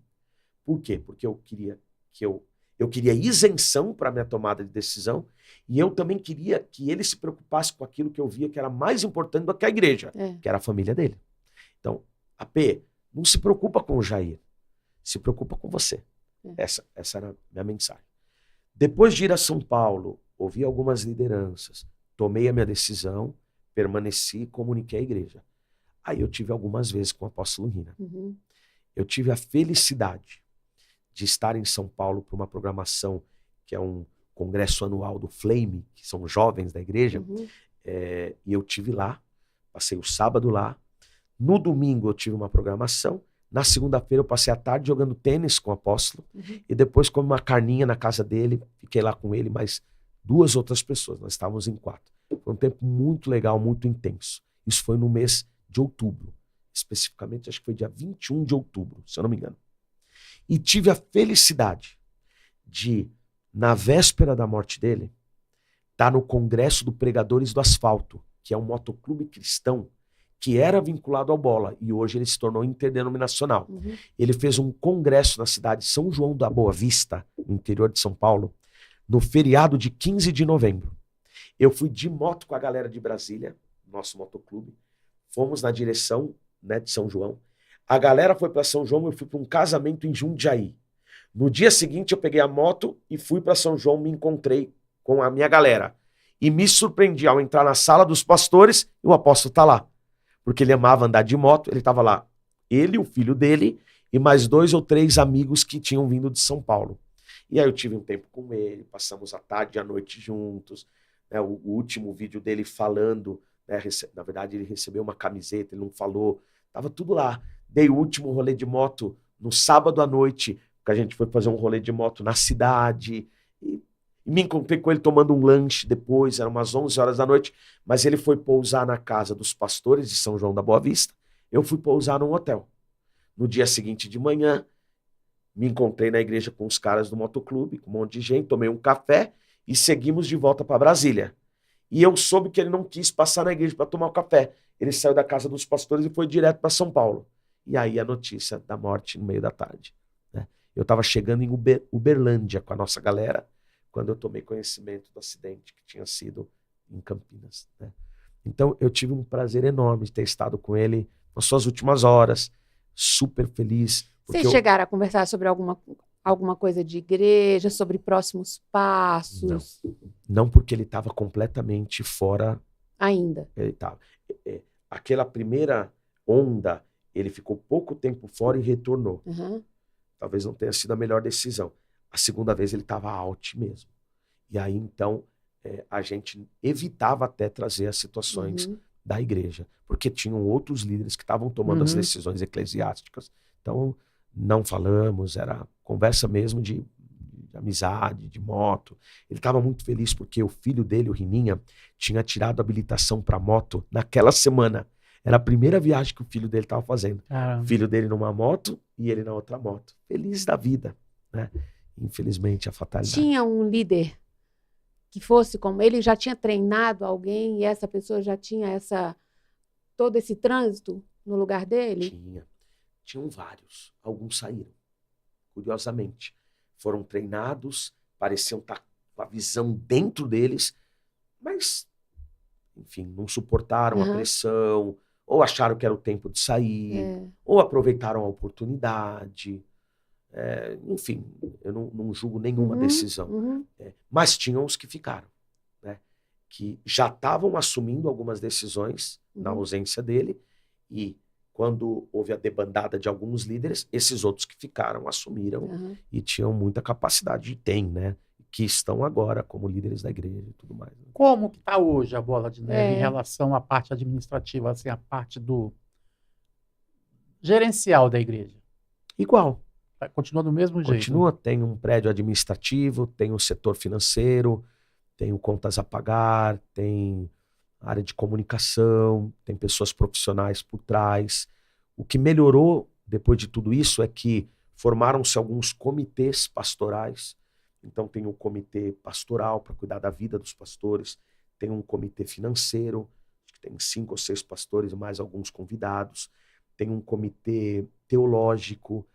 Por quê? Porque eu queria isenção para minha tomada de decisão e eu também queria que ele se preocupasse com aquilo que eu via que era mais importante do que a igreja, que era a família dele. Então, AP, não se preocupa com o Jair, se preocupa com você. Essa era a minha mensagem. Depois de ir a São Paulo, ouvi algumas lideranças, tomei a minha decisão, permaneci e comuniquei à igreja. Aí eu tive algumas vezes com o apóstolo Rina. Eu tive a felicidade de estar em São Paulo para uma programação que é um congresso anual do Flame, que são jovens da igreja, e eu tive lá, passei o sábado lá, no domingo eu tive uma programação, na segunda-feira eu passei a tarde jogando tênis com o apóstolo, e depois comi uma carninha na casa dele, fiquei lá com ele, mais 2 outras pessoas, nós estávamos em 4. Foi um tempo muito legal, muito intenso. Isso foi no mês de outubro, especificamente acho que foi dia 21 de outubro, se eu não me engano. E tive a felicidade de, na véspera da morte dele, estar no Congresso do Pregadores do Asfalto, que é um motoclube cristão que era vinculado ao Bola, e hoje ele se tornou interdenominacional. Uhum. Ele fez um congresso na cidade de São João da Boa Vista, no interior de São Paulo, no feriado de 15 de novembro. Eu fui de moto com a galera de Brasília, nosso motoclube, fomos na direção, né, de São João. A galera foi para São João, eu fui para um casamento em Jundiaí. No dia seguinte eu peguei a moto e fui para São João, me encontrei com a minha galera. E me surpreendi ao entrar na sala dos pastores e o apóstolo tá lá. Porque ele amava andar de moto, ele estava lá. Ele, o filho dele e mais 2 ou 3 amigos que tinham vindo de São Paulo. E aí eu tive um tempo com ele, passamos a tarde e a noite juntos. Né, o último vídeo dele falando, né, na verdade ele recebeu uma camiseta, ele não falou, tava tudo lá. Dei o último rolê de moto no sábado à noite, que a gente foi fazer um rolê de moto na cidade, e me encontrei com ele tomando um lanche depois, eram umas 11 horas da noite, mas ele foi pousar na casa dos pastores de São João da Boa Vista, eu fui pousar num hotel. No dia seguinte de manhã, me encontrei na igreja com os caras do motoclube, com um monte de gente, tomei um café e seguimos de volta para Brasília. E eu soube que ele não quis passar na igreja para tomar o café. Ele saiu da casa dos pastores e foi direto para São Paulo. E aí a notícia da morte no meio da tarde. Né? Eu estava chegando em Uberlândia com a nossa galera, quando eu tomei conhecimento do acidente que tinha sido em Campinas. Né? Então eu tive um prazer enorme de ter estado com ele nas suas últimas horas, super feliz. Vocês chegaram a conversar sobre alguma coisa de igreja, sobre próximos passos? Não, porque ele estava completamente fora. Ainda. Ele tava. Aquela primeira onda, ele ficou pouco tempo fora e retornou. Uhum. Talvez não tenha sido a melhor decisão. A segunda vez ele estava out mesmo. E aí, então, a gente evitava até trazer as situações da igreja, porque tinham outros líderes que estavam tomando as decisões eclesiásticas. Então, não falamos, era conversa mesmo de amizade, de moto. Ele estava muito feliz porque o filho dele, o Rininha, tinha tirado habilitação para moto naquela semana. Era a primeira viagem que o filho dele estava fazendo. Caramba. O filho dele numa moto e ele na outra moto. Feliz da vida, né? Infelizmente, a fatalidade. Tinha um líder que fosse como ele, já tinha treinado alguém e essa pessoa já tinha todo esse trânsito no lugar dele? Tinham vários. Alguns saíram, curiosamente. Foram treinados, pareciam estar com a visão dentro deles, mas, enfim, não suportaram a pressão, ou acharam que era o tempo de sair, ou aproveitaram a oportunidade. Enfim, eu não julgo nenhuma decisão. Mas tinham os que ficaram, né? Que já estavam assumindo algumas decisões na ausência dele, e quando houve a debandada de alguns líderes, esses outros que ficaram assumiram e tinham muita capacidade, e têm, né? Que estão agora como líderes da igreja e tudo mais. Como que está hoje a Bola de Neve em relação à parte administrativa, assim, a parte do gerencial da igreja? Igual. Continua do mesmo jeito? Continua, tem um prédio administrativo, tem o setor financeiro, tem o contas a pagar, tem área de comunicação, tem pessoas profissionais por trás. O que melhorou depois de tudo isso é que formaram-se alguns comitês pastorais. Então tem um comitê pastoral para cuidar da vida dos pastores, tem um comitê financeiro, que tem 5 ou 6 pastores, mais alguns convidados, tem um comitê teológico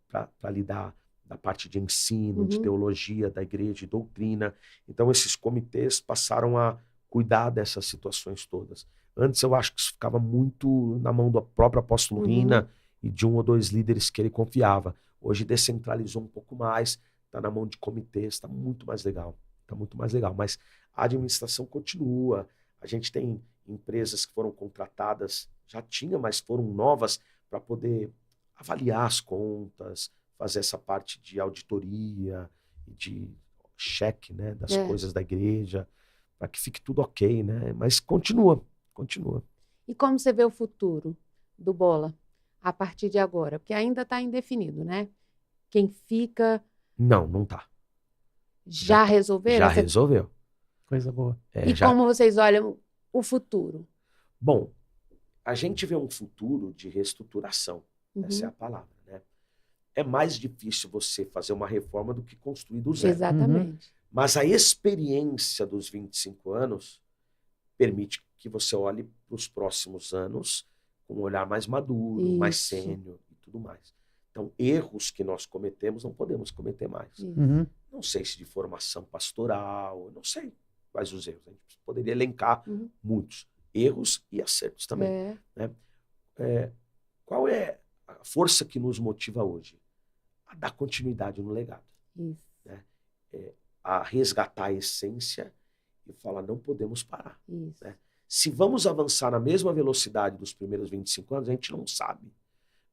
para lidar da parte de ensino, de teologia da igreja, de doutrina. Então esses comitês passaram a cuidar dessas situações todas. Antes eu acho que isso ficava muito na mão do próprio apóstolo Rina e de 1 ou 2 líderes que ele confiava. Hoje descentralizou um pouco mais, está na mão de comitês, está muito mais legal. Está muito mais legal. Mas a administração continua. A gente tem empresas que foram contratadas, já tinha, mas foram novas para poder avaliar as contas, fazer essa parte de auditoria e de cheque, né, das coisas da igreja, para que fique tudo ok, né? Mas continua. E como você vê o futuro do Bola a partir de agora? Porque ainda está indefinido, né? Quem fica... Não tá. Já resolveram? Já resolveu. Coisa boa. Como vocês olham o futuro? Bom, a gente vê um futuro de reestruturação. Essa é a palavra, né? É mais difícil você fazer uma reforma do que construir do zero. Exatamente. Mas a experiência dos 25 anos permite que você olhe para os próximos anos com um olhar mais maduro, mais Isso. sênior e tudo mais. Então, erros que nós cometemos, não podemos cometer mais. Isso. Uhum. Não sei se de formação pastoral, não sei quais os erros. A gente poderia elencar Uhum. muitos erros e acertos também. É. Qual é a força que nos motiva hoje? A dar continuidade no legado, Isso. a resgatar a essência e falar, não podemos parar. Isso. Né? Se vamos avançar na mesma velocidade dos primeiros 25 anos, a gente não sabe.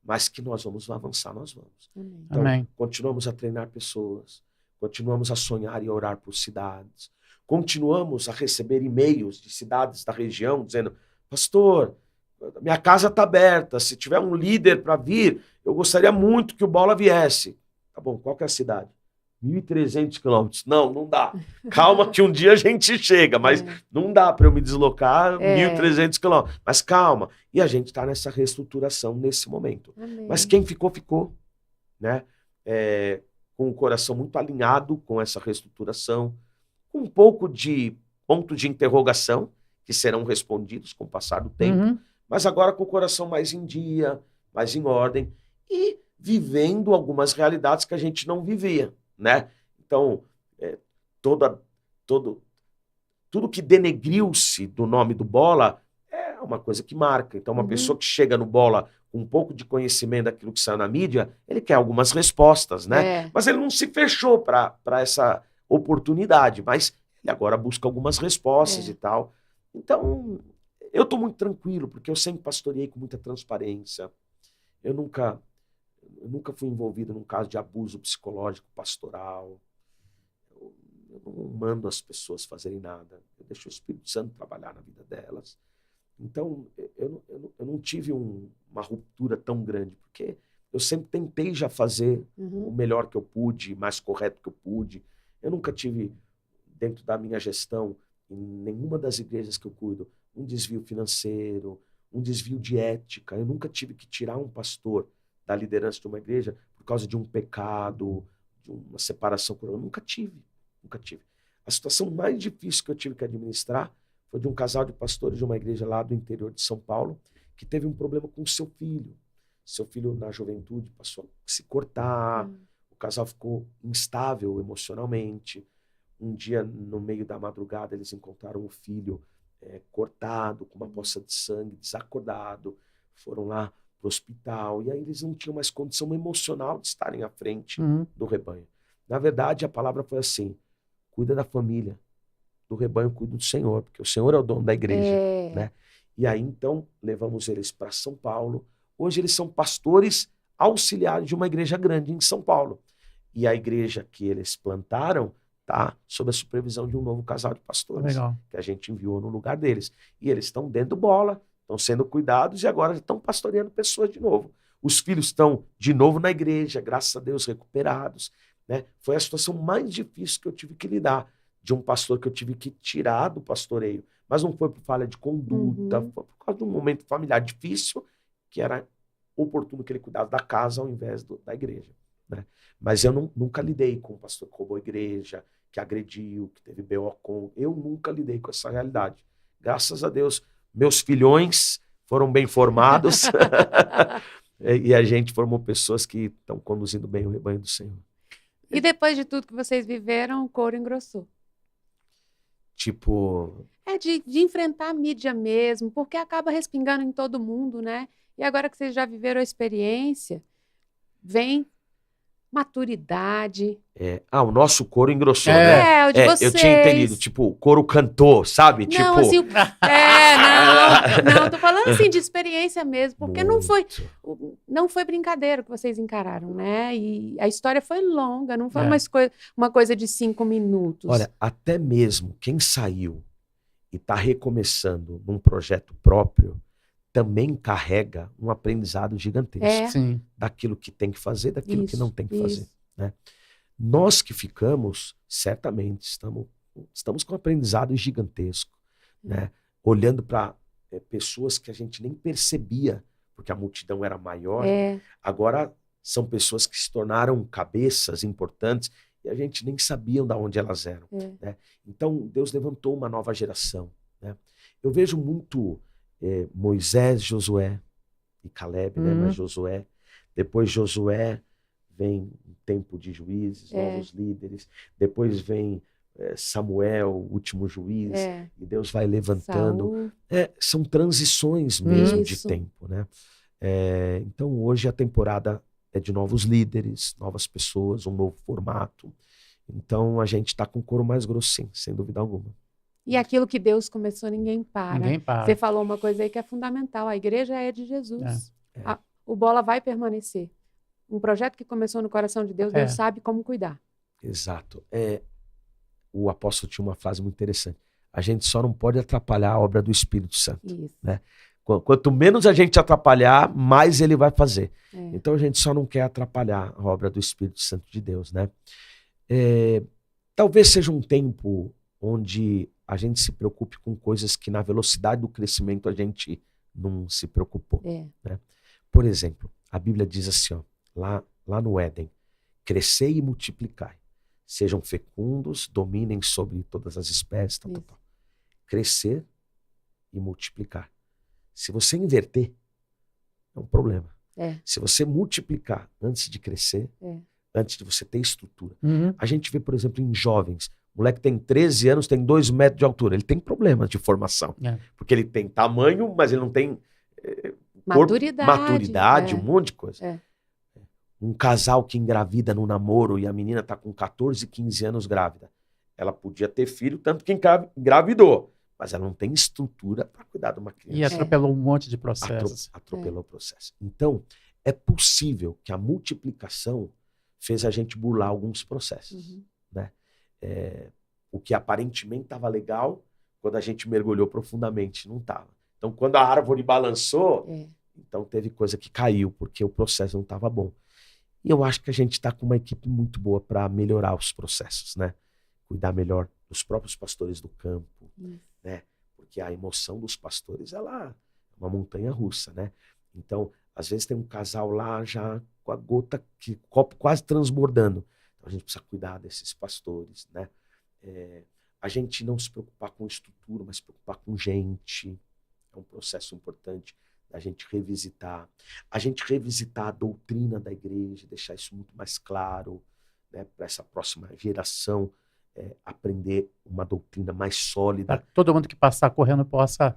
Mas que nós vamos avançar, nós vamos. Amém. Então, Amém. continuamos a treinar pessoas, continuamos a sonhar e orar por cidades, continuamos a receber e-mails de cidades da região dizendo, pastor, minha casa está aberta, se tiver um líder para vir, eu gostaria muito que o Bola viesse. Tá bom, qual que é a cidade? 1.300 quilômetros. Não dá. Calma que um dia a gente chega, mas não dá para eu me deslocar 1.300 quilômetros. Mas calma. E a gente está nessa reestruturação nesse momento. Amém. Mas quem ficou, ficou. Né? Com o coração muito alinhado com essa reestruturação, com um pouco de ponto de interrogação, que serão respondidos com o passar do tempo, Uhum. mas agora com o coração mais em dia, mais em ordem, e vivendo algumas realidades que a gente não vivia. Né? Então, tudo que denegriu-se do nome do Bola é uma coisa que marca. Então, uma pessoa que chega no Bola com um pouco de conhecimento daquilo que saiu na mídia, ele quer algumas respostas, né? Mas ele não se fechou para essa oportunidade, mas ele agora busca algumas respostas e tal. Então, eu estou muito tranquilo, porque eu sempre pastoreei com muita transparência. Eu nunca fui envolvido num caso de abuso psicológico pastoral. Eu não mando as pessoas fazerem nada. Eu deixo o Espírito Santo trabalhar na vida delas. Então, eu não tive uma ruptura tão grande, porque eu sempre tentei já fazer o melhor que eu pude, mais correto que eu pude. Eu nunca tive, dentro da minha gestão, em nenhuma das igrejas que eu cuido, um desvio financeiro, um desvio de ética. Eu nunca tive que tirar um pastor da liderança de uma igreja por causa de um pecado, de uma separação. Eu nunca tive. A situação mais difícil que eu tive que administrar foi de um casal de pastores de uma igreja lá do interior de São Paulo que teve um problema com o seu filho. Seu filho, na juventude, passou a se cortar, o casal ficou instável emocionalmente. Um dia, no meio da madrugada, eles encontraram o filho cortado, com uma poça de sangue, desacordado. Foram lá para o hospital, e aí eles não tinham mais condição emocional de estarem à frente do rebanho. Na verdade, a palavra foi assim, cuida da família, do rebanho cuida do Senhor, porque o Senhor é o dono da igreja. Né? E aí, então, levamos eles para São Paulo. Hoje eles são pastores auxiliares de uma igreja grande em São Paulo. E a igreja que eles plantaram está sob a supervisão de um novo casal de pastores, que a gente enviou no lugar deles. E eles estão dentro do Bola, estão sendo cuidados e agora estão pastoreando pessoas de novo. Os filhos estão de novo na igreja, graças a Deus, recuperados. Né? Foi a situação mais difícil que eu tive que lidar, de um pastor que eu tive que tirar do pastoreio. Mas não foi por falha de conduta, foi por causa de um momento familiar difícil, que era oportuno que ele cuidasse da casa ao invés da igreja. Né? Mas eu nunca lidei com um pastor que roubou a igreja, que agrediu, que teve BO com. Eu nunca lidei com essa realidade. Graças a Deus, meus filhões foram bem formados e a gente formou pessoas que estão conduzindo bem o rebanho do Senhor. E depois de tudo que vocês viveram, o couro engrossou. Tipo... de enfrentar a mídia mesmo, porque acaba respingando em todo mundo, né? E agora que vocês já viveram a experiência, vem maturidade. O nosso coro engrossou, né? O de vocês. Eu tinha entendido, tipo, o coro cantou, sabe? Não, tipo... assim, tô falando assim de experiência mesmo, porque não foi brincadeira que vocês encararam, né? E a história foi longa, não foi uma coisa de 5 minutos. Olha, até mesmo quem saiu e está recomeçando num projeto próprio, também carrega um aprendizado gigantesco. Sim. Daquilo que tem que fazer, daquilo que não tem que fazer. Né? Nós que ficamos, certamente, estamos com um aprendizado gigantesco. Né? Olhando para pessoas que a gente nem percebia, porque a multidão era maior. Agora são pessoas que se tornaram cabeças importantes e a gente nem sabia de onde elas eram. Né? Então, Deus levantou uma nova geração. Né? Eu vejo muito Moisés, Josué e Caleb, né? Mas Josué, depois Josué vem um tempo de juízes, novos líderes, depois vem Samuel, o último juiz, e Deus vai levantando. São transições mesmo de tempo, né? Então hoje a temporada é de novos líderes, novas pessoas, um novo formato. Então a gente está com o couro mais grosso, sim, sem dúvida alguma. E aquilo que Deus começou, ninguém para. Ninguém para. Você falou uma coisa aí que é fundamental. A igreja é de Jesus. O Bola vai permanecer. Um projeto que começou no coração de Deus, Deus sabe como cuidar. Exato. O apóstolo tinha uma frase muito interessante. A gente só não pode atrapalhar a obra do Espírito Santo. Isso. Né? Quanto menos a gente atrapalhar, mais ele vai fazer. Então a gente só não quer atrapalhar a obra do Espírito Santo de Deus, né? Talvez seja um tempo onde a gente se preocupe com coisas que na velocidade do crescimento a gente não se preocupou. Né? Por exemplo, a Bíblia diz assim, ó, lá no Éden, crescei e multiplicai, sejam fecundos, dominem sobre todas as espécies, tal. Crescer e multiplicar. Se você inverter, é um problema. Se você multiplicar antes de crescer, antes de você ter estrutura. A gente vê, por exemplo, em jovens, o moleque tem 13 anos, tem 2 metros de altura. Ele tem problemas de formação. Porque ele tem tamanho, mas ele não tem maturidade, um monte de coisa. Um casal que engravida no namoro e a menina está com 14, 15 anos grávida. Ela podia ter filho, tanto que engravidou. Mas ela não tem estrutura para cuidar de uma criança. E atropelou um monte de processos. Atropelou o processo. Então, é possível que a multiplicação fez a gente burlar alguns processos. Né? O que aparentemente estava legal, quando a gente mergulhou profundamente, não estava. Então, quando a árvore balançou, então teve coisa que caiu, porque o processo não estava bom. E eu acho que a gente está com uma equipe muito boa para melhorar os processos, né? Cuidar melhor dos próprios pastores do campo, né? Porque a emoção dos pastores, ela é uma montanha russa, né? Então, às vezes tem um casal lá já com a gota, o copo quase transbordando. Então, a gente precisa cuidar desses pastores, né? A gente não se preocupar com estrutura, mas se preocupar com gente. É um processo importante da gente revisitar. A gente revisitar a doutrina da igreja, deixar isso muito mais claro, né, para essa próxima geração aprender uma doutrina mais sólida. Para todo mundo que passar correndo possa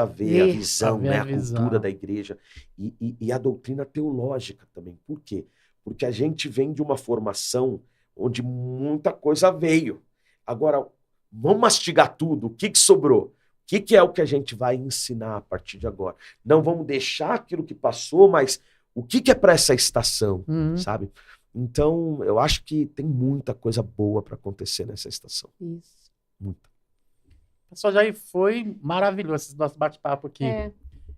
ver a visão, ver né, a a visão. cultura da igreja e a doutrina teológica também. Por quê? Porque a gente vem de uma formação onde muita coisa veio. Agora, vamos mastigar tudo. O que sobrou? O que é o que a gente vai ensinar a partir de agora? Não vamos deixar aquilo que passou, mas o que é para essa estação, sabe? Então, eu acho que tem muita coisa boa para acontecer nessa estação. Isso. Muita. Pessoal, já foi maravilhoso esse nosso bate-papo aqui.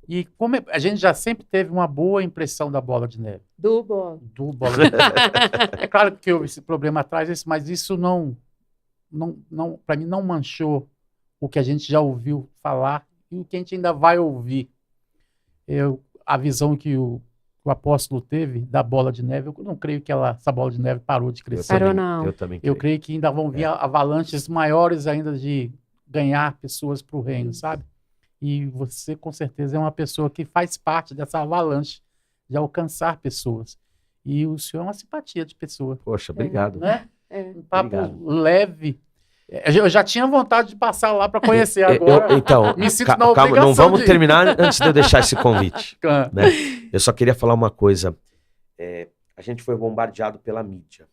E como a gente já sempre teve uma boa impressão da Bola de Neve. Do Bola. É claro que houve esse problema atrás, mas isso não para mim, não manchou o que a gente já ouviu falar e o que a gente ainda vai ouvir. A visão que o apóstolo teve da Bola de Neve, eu não creio que essa Bola de Neve parou de crescer. Parou, não. Eu também creio. Eu creio que ainda vão vir avalanches maiores ainda de ganhar pessoas para o reino, sabe? E você, com certeza, é uma pessoa que faz parte dessa avalanche de alcançar pessoas. E o senhor é uma simpatia de pessoa. Poxa, obrigado. Né? Um papo leve. Eu já tinha vontade de passar lá para conhecer agora. Então, me sinto na obrigação calma, não vamos de... terminar antes de eu deixar esse convite. Né? Eu só queria falar uma coisa. A gente foi bombardeado pela mídia.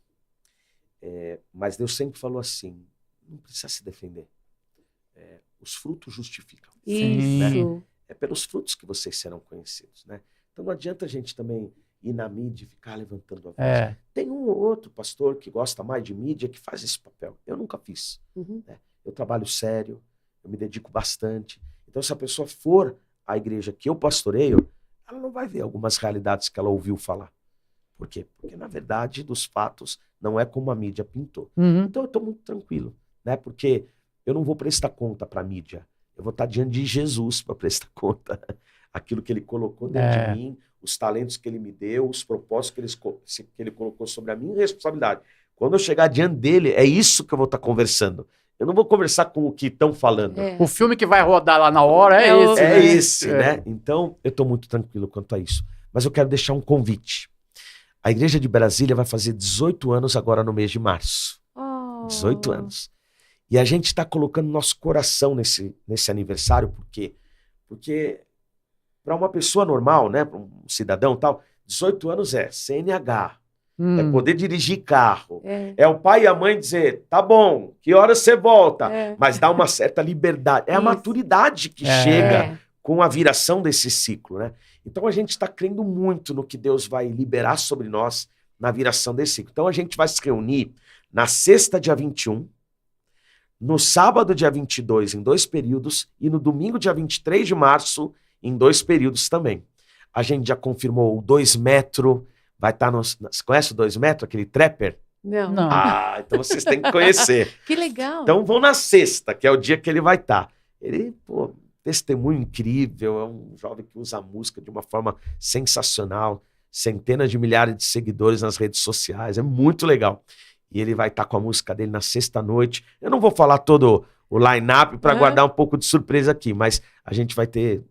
Mas Deus sempre falou assim, não precisa se defender. Os frutos justificam. Isso. Né? É pelos frutos que vocês serão conhecidos. Né? Então não adianta a gente também ir na mídia e ficar levantando a voz. Tem um ou outro pastor que gosta mais de mídia que faz esse papel. Eu nunca fiz. Né? Eu trabalho sério, eu me dedico bastante. Então, se a pessoa for à igreja que eu pastoreio, ela não vai ver algumas realidades que ela ouviu falar. Por quê? Porque, na verdade, dos fatos, não é como a mídia pintou. Então, eu estou muito tranquilo, né? Porque eu não vou prestar conta para a mídia. Eu vou estar diante de Jesus para prestar conta. Aquilo que ele colocou dentro de mim, os talentos que ele me deu, os propósitos que ele colocou sobre a minha responsabilidade. Quando eu chegar diante dele, é isso que eu vou estar conversando. Eu não vou conversar com o que estão falando. O filme que vai rodar lá na hora é esse. É né? esse, né? Então, eu estou muito tranquilo quanto a isso. Mas eu quero deixar um convite. A Igreja de Brasília vai fazer 18 anos agora no mês de março. 18 anos. E a gente está colocando nosso coração nesse aniversário, por quê? Porque para uma pessoa normal, né, para um cidadão e tal, 18 anos é CNH, é poder dirigir carro, é o pai e a mãe dizer, tá bom, que hora você volta? Mas dá uma certa liberdade. É a maturidade que chega com a viração desse ciclo, né? Então a gente está crendo muito no que Deus vai liberar sobre nós na viração desse ciclo. Então a gente vai se reunir na sexta, dia 21, no sábado, dia 22, em 2 períodos, e no domingo, dia 23 de março, em 2 períodos também. A gente já confirmou o 2 metros, vai estar nos... Você conhece o 2 metros, aquele trapper? Não. Ah, então vocês têm que conhecer. Que legal. Então vão na sexta, que é o dia que ele vai estar. Ele, testemunho incrível, é um jovem que usa a música de uma forma sensacional, centenas de milhares de seguidores nas redes sociais, é muito legal. E ele vai estar com a música dele na sexta-noite. Eu não vou falar todo o line-up para guardar um pouco de surpresa aqui, mas a gente vai ter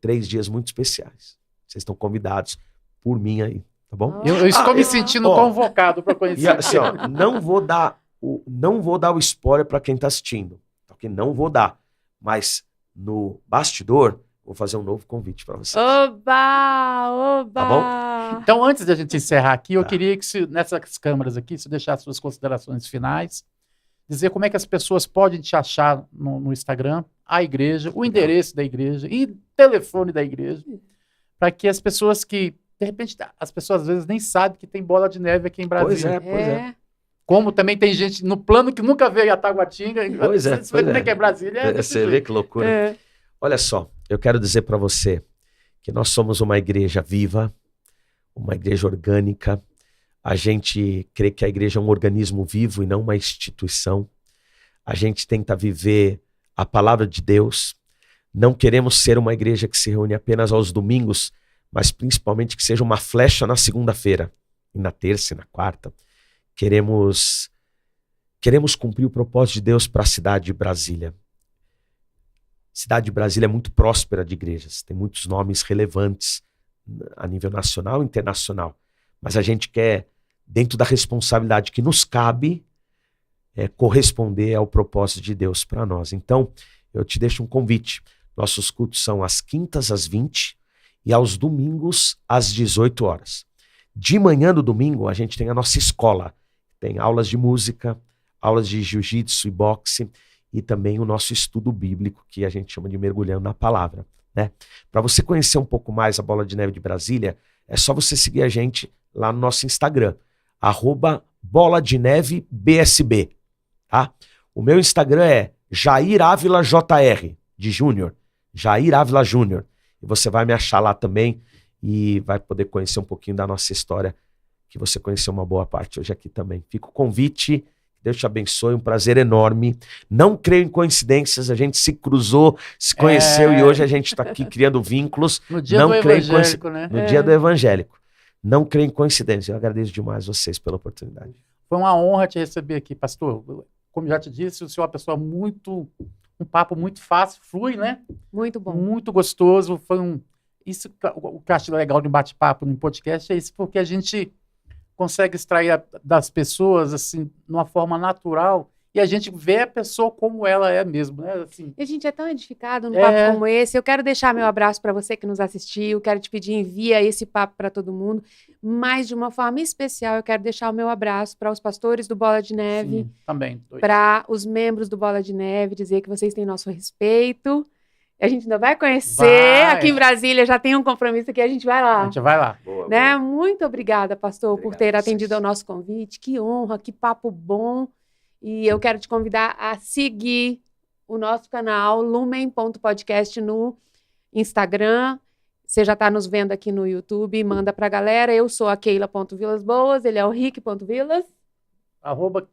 3 dias muito especiais. Vocês estão convidados por mim aí, tá bom? Eu estou me sentindo convocado para conhecer. E assim, não vou dar o spoiler para quem está assistindo, porque não vou dar, mas no bastidor vou fazer um novo convite para vocês. Oba! Tá bom? Então, antes de a gente encerrar aqui, eu queria que, nessas câmeras aqui, você deixasse suas considerações finais, dizer como é que as pessoas podem te achar no Instagram, a igreja, o endereço da igreja e telefone da igreja, para que as pessoas que, de repente, as pessoas às vezes nem sabem que tem Bola de Neve aqui em Brasília. Pois é. Como também tem gente no plano que nunca veio a Taguatinga. Pois é. Você vê como é que é Brasília. Você vê que loucura. Olha só, eu quero dizer para você que nós somos uma igreja viva, uma igreja orgânica. A gente crê que a igreja é um organismo vivo e não uma instituição. A gente tenta viver a palavra de Deus. Não queremos ser uma igreja que se reúne apenas aos domingos, mas principalmente que seja uma flecha na segunda-feira, e na terça e na quarta. Queremos cumprir o propósito de Deus para a cidade de Brasília. A cidade de Brasília é muito próspera de igrejas, tem muitos nomes relevantes a nível nacional e internacional. Mas a gente quer, dentro da responsabilidade que nos cabe, corresponder ao propósito de Deus para nós. Então, eu te deixo um convite. Nossos cultos são às quintas, às 20 e aos domingos, às 18 horas. De manhã no domingo, a gente tem a nossa escola. Tem aulas de música, aulas de jiu-jitsu e boxe e também o nosso estudo bíblico, que a gente chama de Mergulhando na Palavra, né? Para você conhecer um pouco mais a Bola de Neve de Brasília, é só você seguir a gente lá no nosso Instagram, @BolaDeNeveBSB, tá? O meu Instagram é Jair Ávila JR, de Júnior, Jair Ávila Júnior. E você vai me achar lá também e vai poder conhecer um pouquinho da nossa história, que você conheceu uma boa parte hoje aqui também. Fica o convite, Deus te abençoe, um prazer enorme. Não creio em coincidências, a gente se cruzou, se conheceu e hoje a gente está aqui criando vínculos. No dia do evangélico, né? No dia do evangélico. Não creio em coincidências. Eu agradeço demais vocês pela oportunidade. Foi uma honra te receber aqui, pastor. Como já te disse, o senhor é uma pessoa um papo muito fácil, flui, né? Muito bom. Muito gostoso. Isso, o que eu acho legal de bate-papo no podcast é isso, porque a gente consegue extrair das pessoas, assim, de uma forma natural, e a gente vê a pessoa como ela é mesmo, né? Assim, E a gente é tão edificado num papo como esse. Eu quero deixar meu abraço para você que nos assistiu, quero te pedir, envia esse papo para todo mundo, mas de uma forma especial eu quero deixar o meu abraço para os pastores do Bola de Neve, sim, também. para os membros do Bola de Neve, dizer que vocês têm nosso respeito. A gente ainda vai conhecer, aqui em Brasília já tem um compromisso aqui, a gente vai lá. A gente vai lá. Boa, Né? boa. Muito obrigada, pastor, Obrigado por ter a atendido vocês. ao nosso convite. Que honra, que papo bom. E eu quero te convidar a seguir o nosso canal lumen.podcast no Instagram. Você já está nos vendo aqui no YouTube, manda para a galera. Eu sou a Keila.Vilasboas, ele é o Rick.Vilas.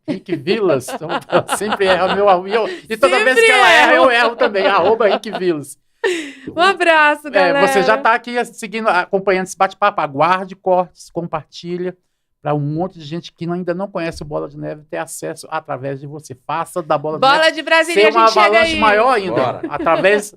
@RickVilas. Então, sempre erra o meu arroba. E toda vez que ela erra, eu erro também. @RickVilas. Um abraço, galera. Você já está aqui seguindo, acompanhando esse bate-papo. Aguarde cortes, compartilha, para um monte de gente que ainda não conhece o Bola de Neve ter acesso através de você. Faça da Bola de Bola Neve de Brasília, ser a uma gente chega avalanche aí. maior ainda, Bora.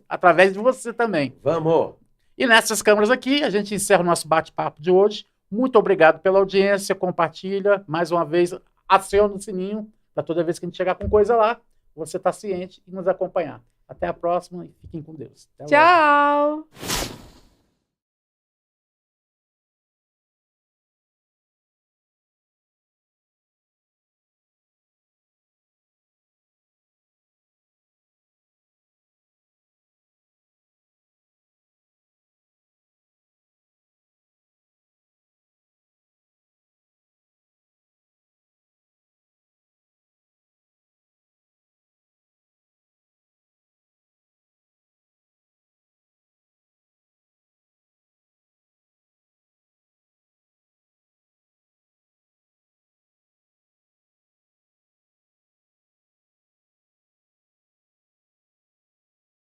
através de você também. Vamos! E nessas câmeras aqui, a gente encerra o nosso bate-papo de hoje. Muito obrigado pela audiência, compartilha, mais uma vez, aciona o sininho, para toda vez que a gente chegar com coisa lá, você estar ciente e nos acompanhar. Até a próxima e fiquem com Deus. Até logo. Tchau!